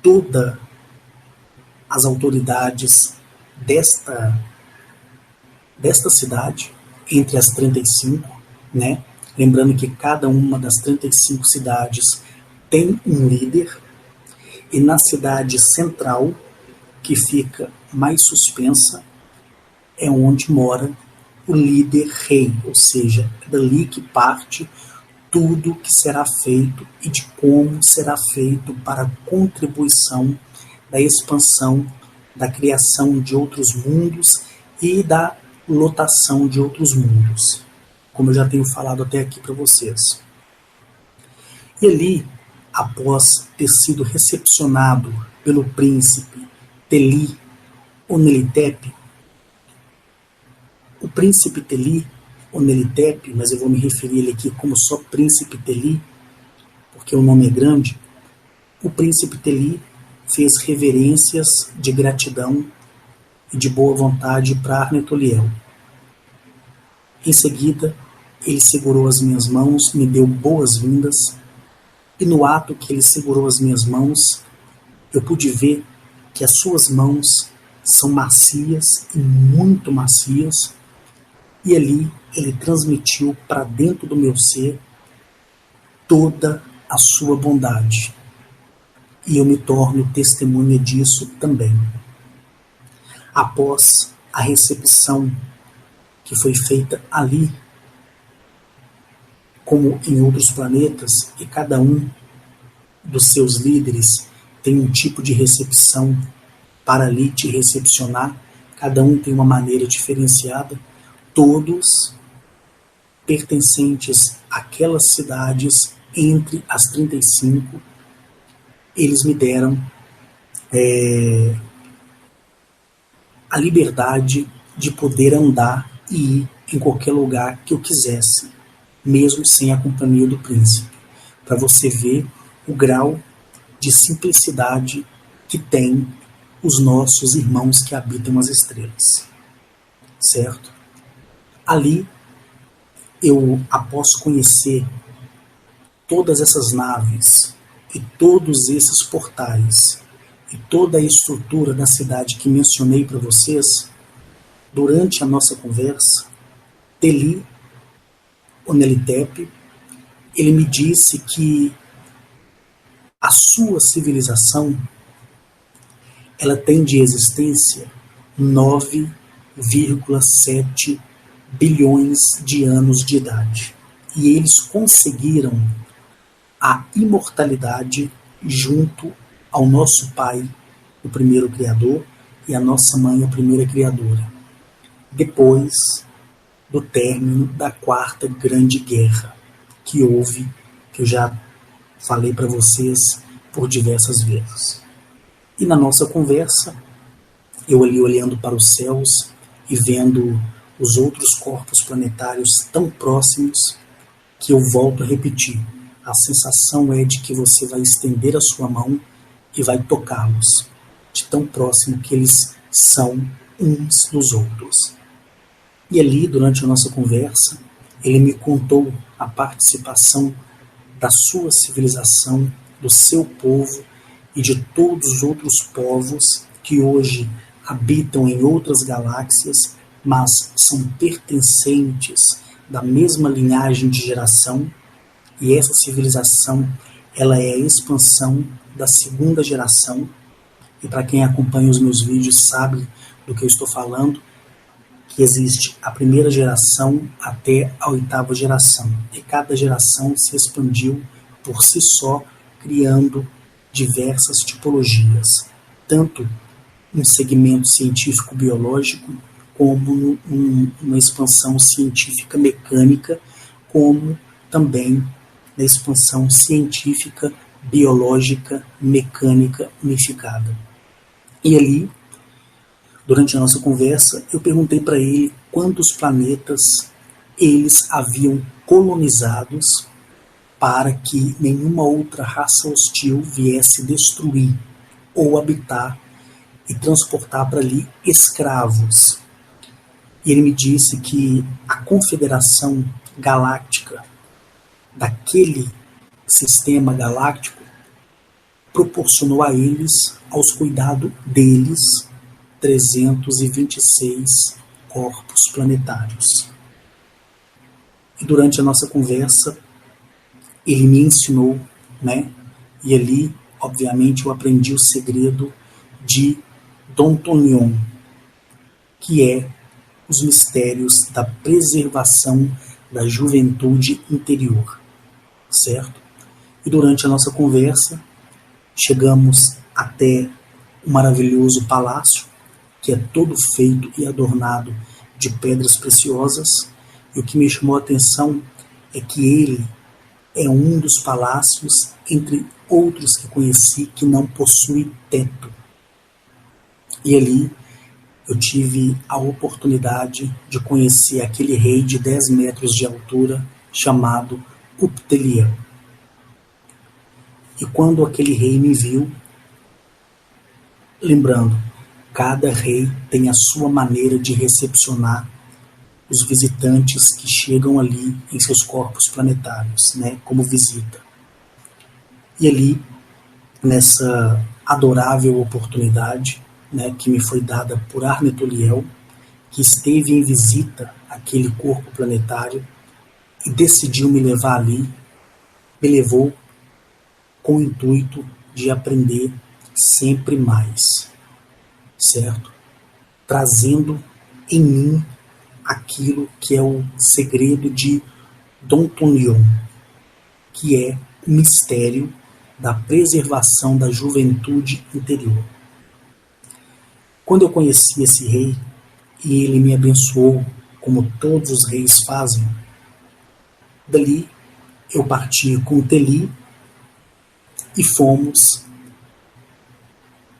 todas as autoridades desta cidade, entre as 35, né? Lembrando que cada uma das 35 cidades tem um líder, e na cidade central, que fica mais suspensa, é onde mora o líder rei, ou seja, é dali que parte tudo que será feito e de como será feito para a contribuição da expansão, da criação de outros mundos e da lotação de outros mundos, como eu já tenho falado até aqui para vocês. E ali, após ter sido recepcionado pelo príncipe Teli Onelitep, o príncipe Teli Onelitep, mas eu vou me referir a ele aqui como só príncipe Teli, porque o nome é grande, o príncipe Teli fez reverências de gratidão e de boa vontade para Arnetoliel. Em seguida, ele segurou as minhas mãos, me deu boas-vindas, e no ato que ele segurou as minhas mãos, eu pude ver que as suas mãos são macias e muito macias, e ali ele transmitiu para dentro do meu ser toda a sua bondade. e eu me torno testemunha disso também. Após a recepção que foi feita ali, como em outros planetas, e cada um dos seus líderes tem um tipo de recepção para ali te recepcionar, cada um tem uma maneira diferenciada, todos pertencentes àquelas cidades entre as 35, eles me deram a liberdade de poder andar e ir em qualquer lugar que eu quisesse, mesmo sem a companhia do príncipe, para você ver o grau de simplicidade que tem os nossos irmãos que habitam as estrelas, certo? Ali, eu, após conhecer todas essas naves e todos esses portais e toda a estrutura da cidade que mencionei para vocês, durante a nossa conversa, Teli Onelitep, ele me disse que a sua civilização, ela tem de existência 9,7 bilhões de anos de idade. E eles conseguiram a imortalidade junto ao nosso pai, o primeiro criador, e a nossa mãe, a primeira criadora, depois do término da quarta grande guerra que houve, que eu já falei para vocês por diversas vezes. E na nossa conversa, eu ali olhando para os céus e vendo os outros corpos planetários tão próximos, que eu volto a repetir, a sensação é de que você vai estender a sua mão e vai tocá-los, de tão próximo que eles são uns dos outros. E ali, durante a nossa conversa, ele me contou a participação da sua civilização, do seu povo e de todos os outros povos que hoje habitam em outras galáxias, mas são pertencentes da mesma linhagem de geração, e essa civilização, ela é a expansão da segunda geração, e para quem acompanha os meus vídeos sabe do que eu estou falando, que existe a primeira geração até a oitava geração, e cada geração se expandiu por si só, criando diversas tipologias, tanto um segmento científico-biológico, como uma expansão científica mecânica, como também na expansão científica, biológica, mecânica unificada. E ali, durante a nossa conversa, eu perguntei para ele quantos planetas eles haviam colonizados para que nenhuma outra raça hostil viesse destruir ou habitar e transportar para ali escravos. E ele me disse que a Confederação Galáctica daquele sistema galáctico proporcionou a eles, aos cuidados deles, 326 corpos planetários. E durante a nossa conversa, ele me ensinou, e ali, obviamente, eu aprendi o segredo de Don Tonion, que é os mistérios da preservação da juventude interior, certo? E durante a nossa conversa, chegamos até o maravilhoso palácio, que é todo feito e adornado de pedras preciosas, e o que me chamou a atenção é que ele é um dos palácios, entre outros que conheci, que não possui teto. E ali eu tive a oportunidade de conhecer aquele rei de 10 metros de altura, chamado Upteliel. E quando aquele rei me viu, lembrando, cada rei tem a sua maneira de recepcionar os visitantes que chegam ali em seus corpos planetários, como visita. E ali, nessa adorável oportunidade, que me foi dada por Arnetoliel, que esteve em visita àquele corpo planetário e decidiu me levar ali, me levou com o intuito de aprender sempre mais, certo? Trazendo em mim aquilo que é o segredo de Dom Tonyon, que é o mistério da preservação da juventude interior. Quando eu conheci esse rei, e ele me abençoou, como todos os reis fazem, dali eu parti com Teli e fomos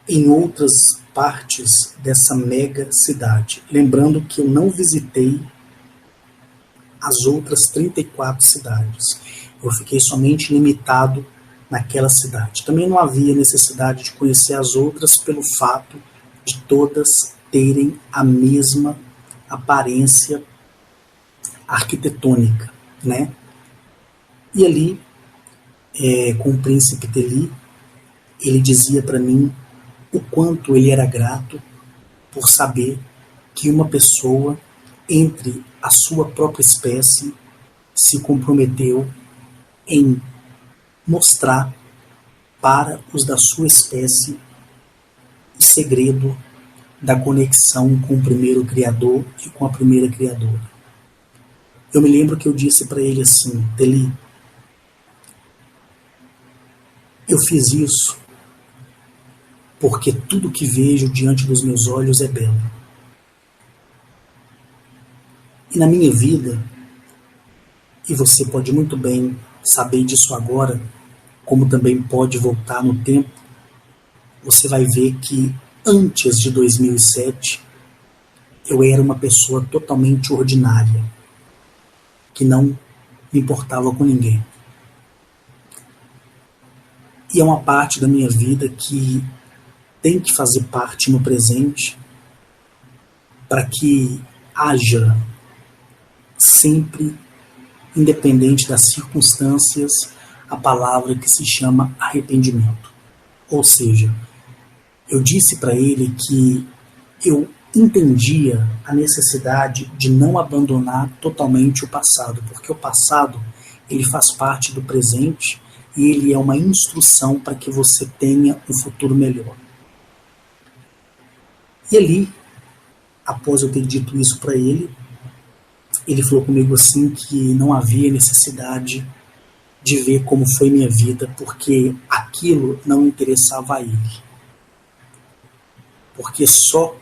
em outras partes dessa mega cidade. Lembrando que eu não visitei as outras 34 cidades. Eu fiquei somente limitado naquela cidade. Também não havia necessidade de conhecer as outras pelo fato de todas terem a mesma aparência arquitetônica, né? E ali, com o príncipe Teli, ele dizia para mim o quanto ele era grato por saber que uma pessoa entre a sua própria espécie se comprometeu em mostrar para os da sua espécie o segredo da conexão com o primeiro Criador e com a primeira Criadora. Eu me lembro que eu disse para ele assim: Teli, eu fiz isso porque tudo que vejo diante dos meus olhos é belo. E na minha vida, e você pode muito bem saber disso agora, como também pode voltar no tempo, você vai ver que antes de 2007, eu era uma pessoa totalmente ordinária, que não me importava com ninguém. E é uma parte da minha vida que tem que fazer parte no presente para que haja sempre, independente das circunstâncias, a palavra que se chama arrependimento. Ou seja, eu disse para ele que eu entendia a necessidade de não abandonar totalmente o passado, porque o passado ele faz parte do presente e ele é uma instrução para que você tenha um futuro melhor. E ali, após eu ter dito isso para ele, ele falou comigo assim que não havia necessidade de ver como foi minha vida, porque aquilo não interessava a ele. Porque só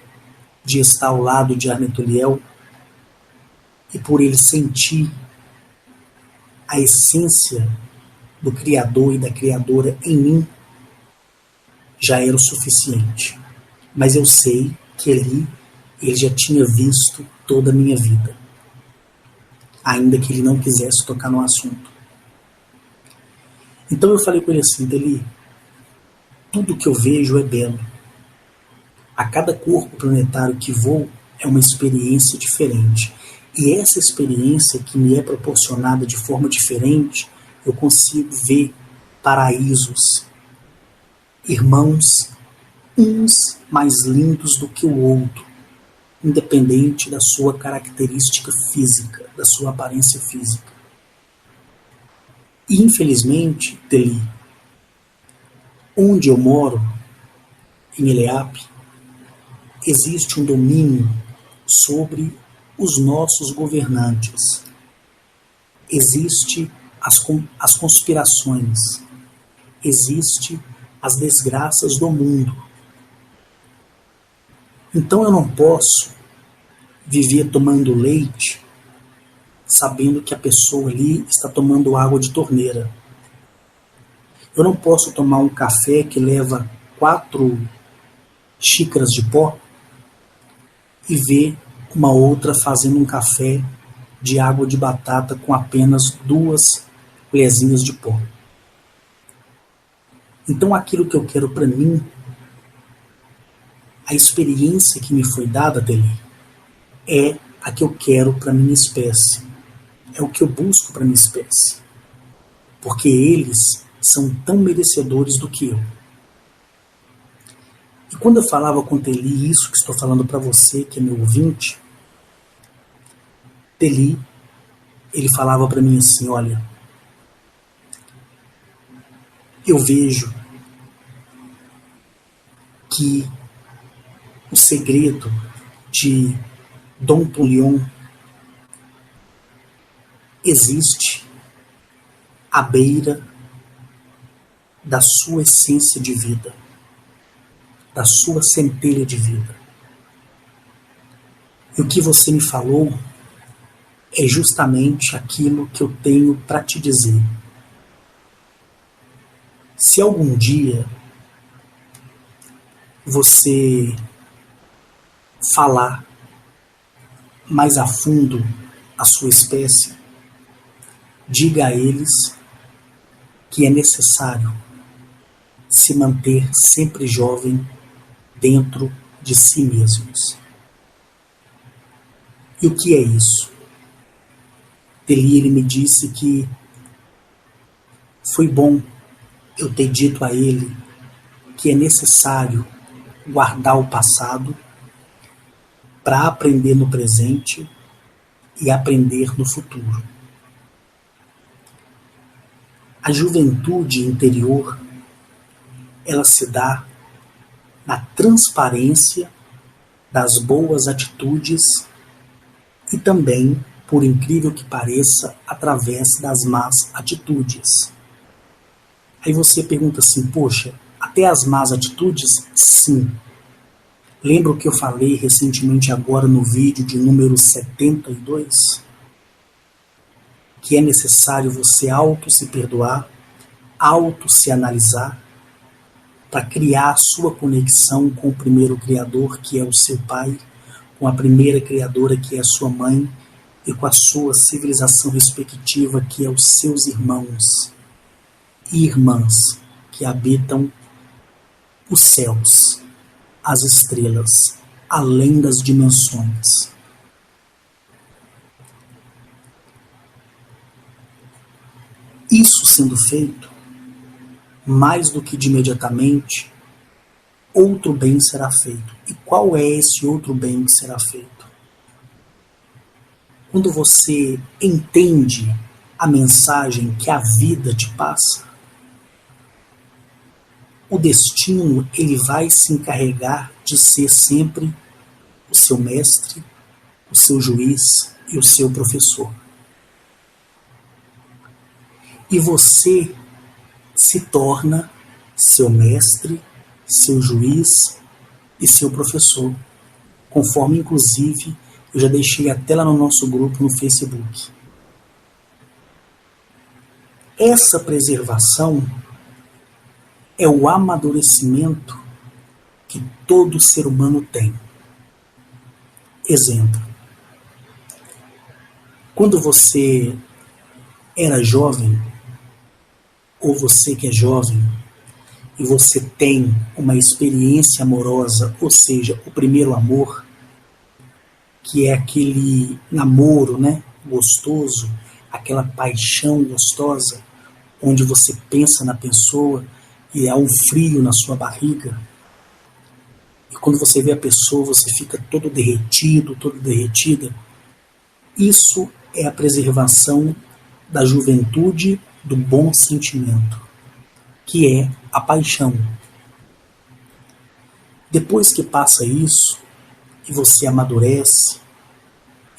de estar ao lado de Arnetoliel e por ele sentir a essência do Criador e da Criadora em mim, já era o suficiente. Mas eu sei que ali ele já tinha visto toda a minha vida, ainda que ele não quisesse tocar no assunto. Então eu falei com ele assim: Teli, tudo que eu vejo é belo. A cada corpo planetário que vou é uma experiência diferente. E essa experiência que me é proporcionada de forma diferente, eu consigo ver paraísos, irmãos, uns mais lindos do que o outro, independente da sua característica física, da sua aparência física. E infelizmente, Teli, onde eu moro, em Eleap, existe um domínio sobre os nossos governantes. Existe as conspirações. Existe as desgraças do mundo. Então eu não posso viver tomando leite sabendo que a pessoa ali está tomando água de torneira. Eu não posso tomar um café que leva 4 xícaras de pó e ver uma outra fazendo um café de água de batata com apenas 2 colherzinhas de pó. Então aquilo que eu quero para mim, a experiência que me foi dada dele, é a que eu quero para minha espécie. É o que eu busco para minha espécie. Porque eles são tão merecedores do que eu. E quando eu falava com Teli, isso que estou falando para você, que é meu ouvinte, Teli, ele falava para mim assim: olha, eu vejo que o segredo de Dom Julián existe à beira da sua essência de vida, da sua centelha de vida. E o que você me falou é justamente aquilo que eu tenho para te dizer. Se algum dia você falar mais a fundo a sua espécie, diga a eles que é necessário se manter sempre jovem dentro de si mesmos. E o que é isso? Delire me disse que foi bom eu ter dito a ele que é necessário guardar o passado para aprender no presente e aprender no futuro. A juventude interior, ela se dá na transparência das boas atitudes e também, por incrível que pareça, através das más atitudes. Aí você pergunta assim, poxa, até as más atitudes? Sim. Lembra o que eu falei recentemente agora no vídeo de número 72? Que é necessário você se perdoar, se analisar, para criar a sua conexão com o primeiro Criador, que é o seu Pai, com a primeira Criadora, que é a sua mãe, e com a sua civilização respectiva, que é os seus irmãos e irmãs, que habitam os céus, as estrelas, além das dimensões. Isso sendo feito, mais do que de imediatamente, outro bem será feito. E qual é esse outro bem que será feito? Quando você entende a mensagem que a vida te passa, o destino ele vai se encarregar de ser sempre o seu mestre, o seu juiz e o seu professor. E você se torna seu mestre, seu juiz e seu professor, conforme inclusive eu já deixei até lá no nosso grupo no Facebook. Essa preservação é o amadurecimento que todo ser humano tem. Exemplo. Quando você era jovem, ou você que é jovem, e você tem uma experiência amorosa, ou seja, o primeiro amor, que é aquele namoro, né, gostoso, aquela paixão gostosa, onde você pensa na pessoa e há um frio na sua barriga. E quando você vê a pessoa, você fica todo derretido, toda derretida. Isso é a preservação da juventude, do bom sentimento, que é a paixão. Depois que passa isso, e você amadurece,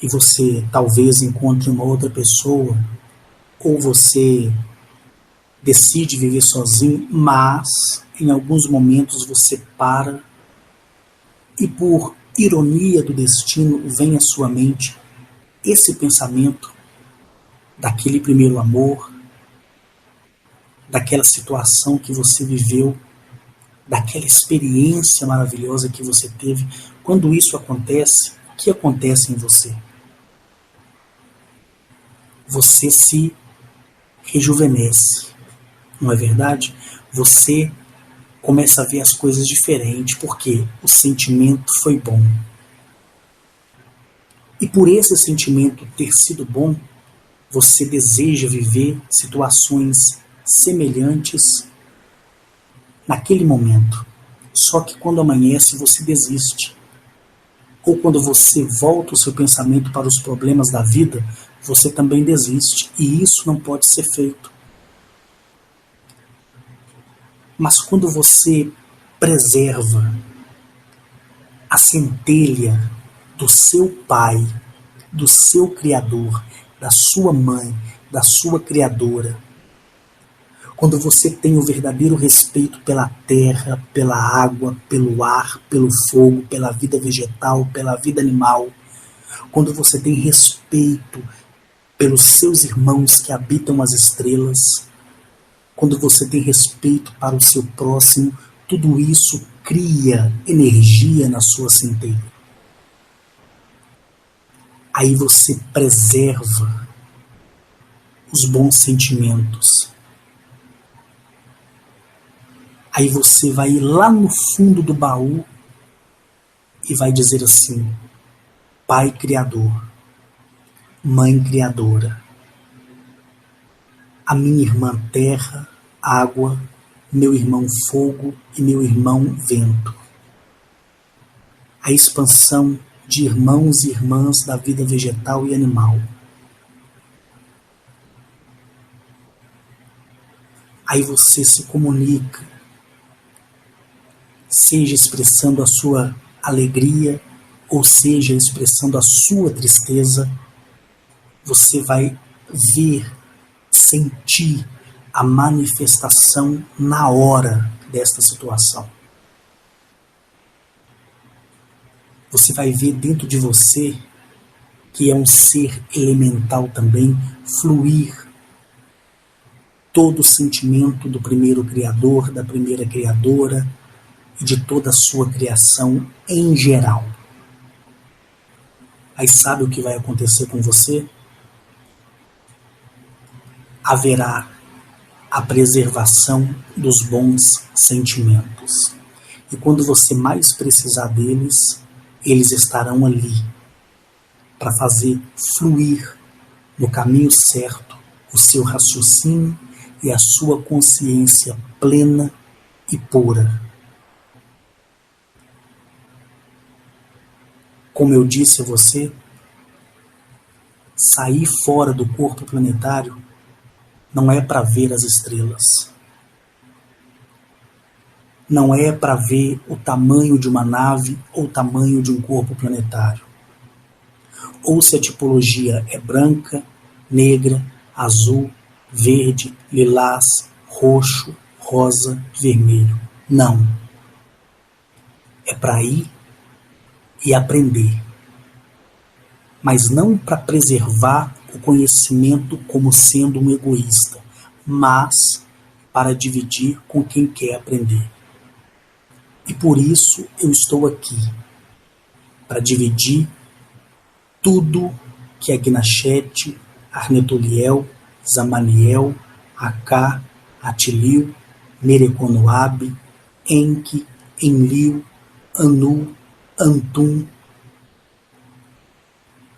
e você talvez encontre uma outra pessoa, ou você decide viver sozinho, mas em alguns momentos você para e por ironia do destino vem à sua mente esse pensamento daquele primeiro amor, daquela situação que você viveu, daquela experiência maravilhosa que você teve. Quando isso acontece, o que acontece em você? Você se rejuvenesce, não é verdade? Você começa a ver as coisas diferentes, porque o sentimento foi bom. E por esse sentimento ter sido bom, você deseja viver situações semelhantes naquele momento. Só que quando amanhece, você desiste. Ou quando você volta o seu pensamento para os problemas da vida, você também desiste. E isso não pode ser feito. Mas quando você preserva a centelha do seu pai, do seu criador, da sua mãe, da sua criadora. Quando você tem o verdadeiro respeito pela terra, pela água, pelo ar, pelo fogo, pela vida vegetal, pela vida animal, quando você tem respeito pelos seus irmãos que habitam as estrelas, quando você tem respeito para o seu próximo, tudo isso cria energia na sua centelha. Aí você preserva os bons sentimentos. Aí você vai ir lá no fundo do baú e vai dizer assim: Pai Criador, Mãe Criadora, a minha irmã Terra, Água, meu irmão Fogo e meu irmão Vento. A expansão de irmãos e irmãs da vida vegetal e animal. Aí você se comunica, seja expressando a sua alegria, ou seja expressando a sua tristeza, você vai ver, sentir a manifestação na hora desta situação. Você vai ver dentro de você, que é um ser elemental também, fluir todo o sentimento do primeiro Criador, da primeira Criadora e de toda a sua criação em geral. Aí sabe o que vai acontecer com você? Haverá a preservação dos bons sentimentos. E quando você mais precisar deles, eles estarão ali para fazer fluir no caminho certo o seu raciocínio e a sua consciência plena e pura. Como eu disse a você, sair fora do corpo planetário não é para ver as estrelas. Não é para ver o tamanho de uma nave ou o tamanho de um corpo planetário. Ou se a tipologia é branca, negra, azul, verde, lilás, roxo, rosa, vermelho. Não. É para ir e aprender. Mas não para preservar o conhecimento como sendo um egoísta, mas para dividir com quem quer aprender. E por isso eu estou aqui, para dividir tudo que Agnachete, Arnetoliel, Zamaniel, Aká, Atilio, Mereconoabe, Enki, Enlil, Anu, Antum,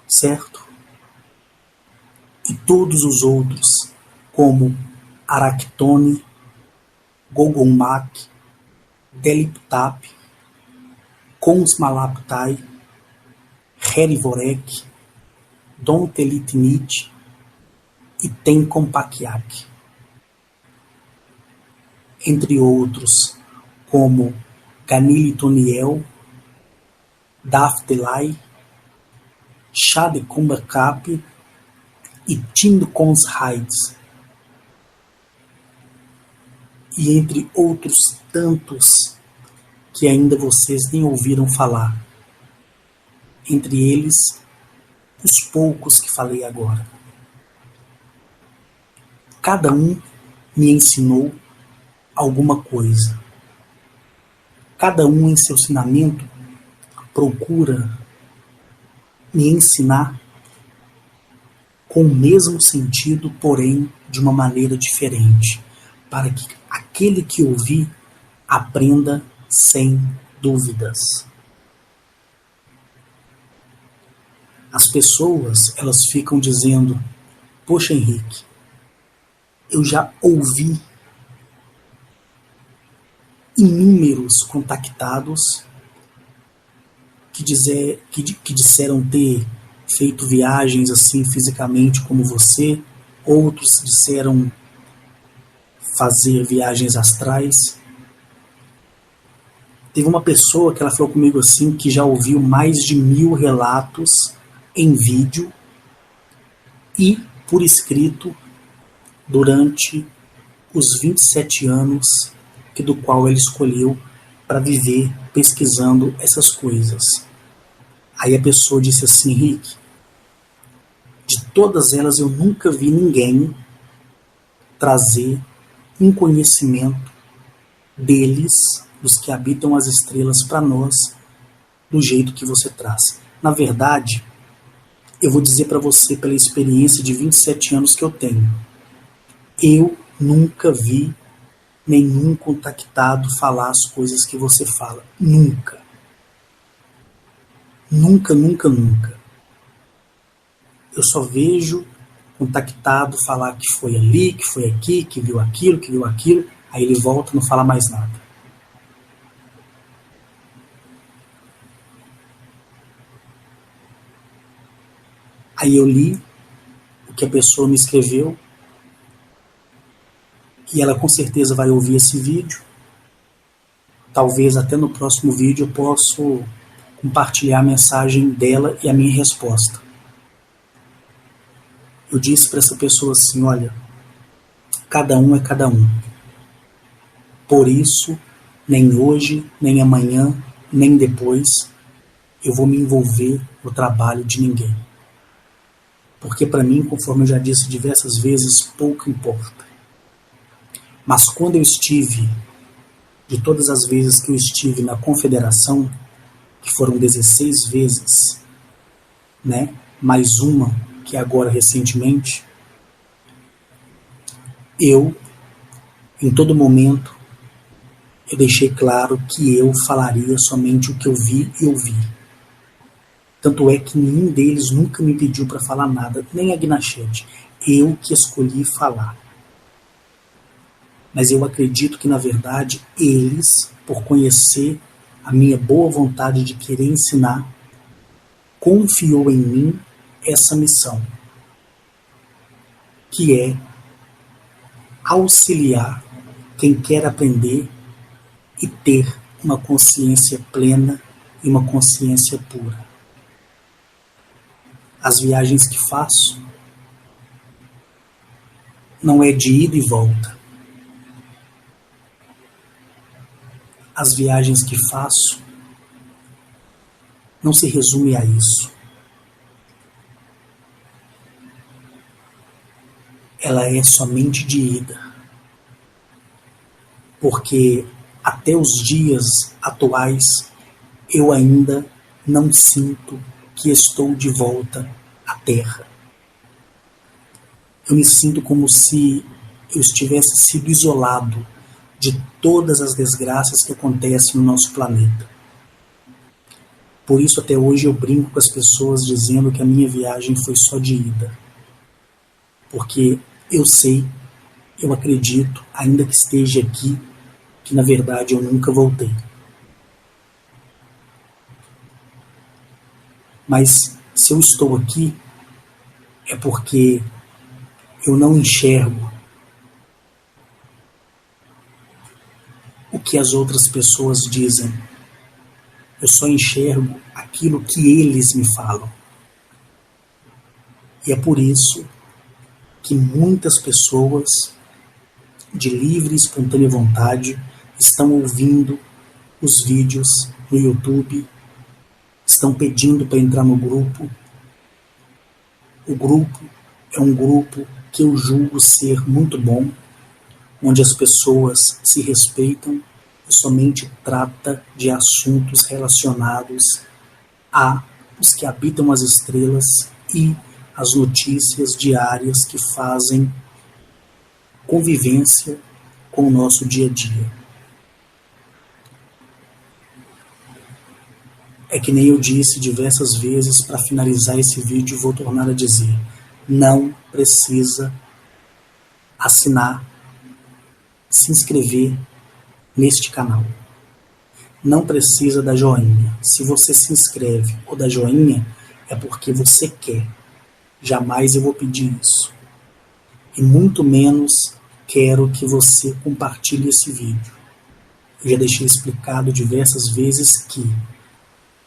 certo? E todos os outros, como Aractone, Gogonmak, Deliptap, Consmalaptai, Herivorek, Dontelitnit e Tenkompakiak. Entre outros, como Ganilitoniel, Daftelai, Shadekumbakap e Tindkonshaids. E entre outros tantos que ainda vocês nem ouviram falar. Entre eles, os poucos que falei agora. Cada um me ensinou alguma coisa. Cada um em seu ensinamento procura me ensinar com o mesmo sentido, porém de uma maneira diferente, para que aquele que ouvir aprenda sem dúvidas. As pessoas, elas ficam dizendo: poxa, Henrique, eu já ouvi inúmeros contactados que disseram ter feito viagens assim fisicamente como você, outros disseram fazer viagens astrais, Teve uma pessoa que ela falou comigo assim, que já ouviu mais de 1000 relatos em vídeo e por escrito durante os 27 anos do qual ela escolheu para viver pesquisando essas coisas. Aí a pessoa disse assim: Rick, de todas elas eu nunca vi ninguém trazer um conhecimento deles, dos que habitam as estrelas, para nós, do jeito que você traz. Na verdade, eu vou dizer para você, pela experiência de 27 anos que eu tenho, eu nunca vi nenhum contactado falar as coisas que você fala. Nunca. Nunca, nunca, nunca. Eu só vejo contactado falar que foi ali, que foi aqui, que viu aquilo, aí ele volta e não fala mais nada. Aí eu li o que a pessoa me escreveu, e ela com certeza vai ouvir esse vídeo. Talvez até no próximo vídeo eu possa compartilhar a mensagem dela e a minha resposta. Eu disse para essa pessoa assim: olha, cada um é cada um. Por isso, nem hoje, nem amanhã, nem depois, eu vou me envolver no trabalho de ninguém. Porque para mim, conforme eu já disse diversas vezes, pouco importa. Mas quando eu estive, de todas as vezes que eu estive na confederação, que foram 16 vezes, né, mais uma que agora recentemente, eu, em todo momento, eu deixei claro que eu falaria somente o que eu vi e ouvi. Tanto é que nenhum deles nunca me pediu para falar nada, nem a Gnachete. Eu que escolhi falar. Mas eu acredito que, na verdade, eles, por conhecer a minha boa vontade de querer ensinar, confiou em mim essa missão, que é auxiliar quem quer aprender e ter uma consciência plena e uma consciência pura. As viagens que faço não é de ida e volta. As viagens que faço não se resume a isso. Ela é somente de ida. Porque até os dias atuais eu ainda não sinto que estou de volta à Terra. Eu me sinto como se eu estivesse sido isolado de todas as desgraças que acontecem no nosso planeta. Por isso até hoje eu brinco com as pessoas dizendo que a minha viagem foi só de ida. Porque eu sei, eu acredito, ainda que esteja aqui, que na verdade eu nunca voltei. Mas se eu estou aqui, é porque eu não enxergo o que as outras pessoas dizem. Eu só enxergo aquilo que eles me falam. E é por isso que muitas pessoas, de livre e espontânea vontade, estão ouvindo os vídeos no YouTube, estão pedindo para entrar no grupo. O grupo é um grupo que eu julgo ser muito bom, onde as pessoas se respeitam e somente trata de assuntos relacionados a os que habitam as estrelas e as notícias diárias que fazem convivência com o nosso dia a dia. É que nem eu disse diversas vezes, para finalizar esse vídeo, vou tornar a dizer: não precisa assinar, se inscrever neste canal. Não precisa dar joinha. Se você se inscreve ou dá joinha, é porque você quer. Jamais eu vou pedir isso. E muito menos quero que você compartilhe esse vídeo. Eu já deixei explicado diversas vezes que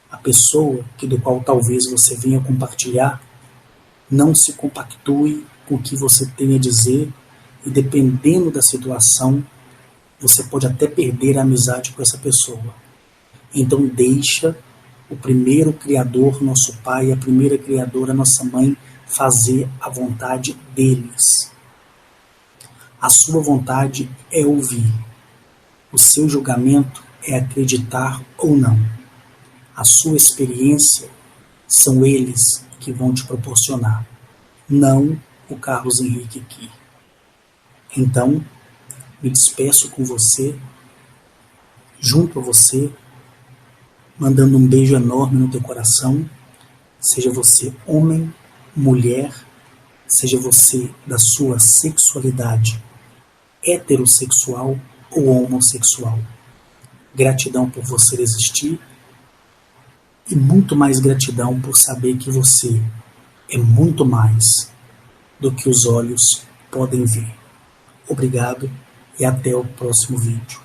a pessoa do qual talvez você venha compartilhar não se compactue com o que você tem a dizer e, dependendo da situação, você pode até perder a amizade com essa pessoa. Então deixa o primeiro Criador, nosso Pai, a primeira Criadora, nossa Mãe, fazer a vontade deles. A sua vontade é ouvir. O seu julgamento é acreditar ou não. A sua experiência são eles que vão te proporcionar, não o Carlos Henrique aqui. Então, me despeço com você, junto a você, mandando um beijo enorme no teu coração, seja você homem, mulher, seja você da sua sexualidade heterossexual ou homossexual. Gratidão por você existir e muito mais gratidão por saber que você é muito mais do que os olhos podem ver. Obrigado e até o próximo vídeo.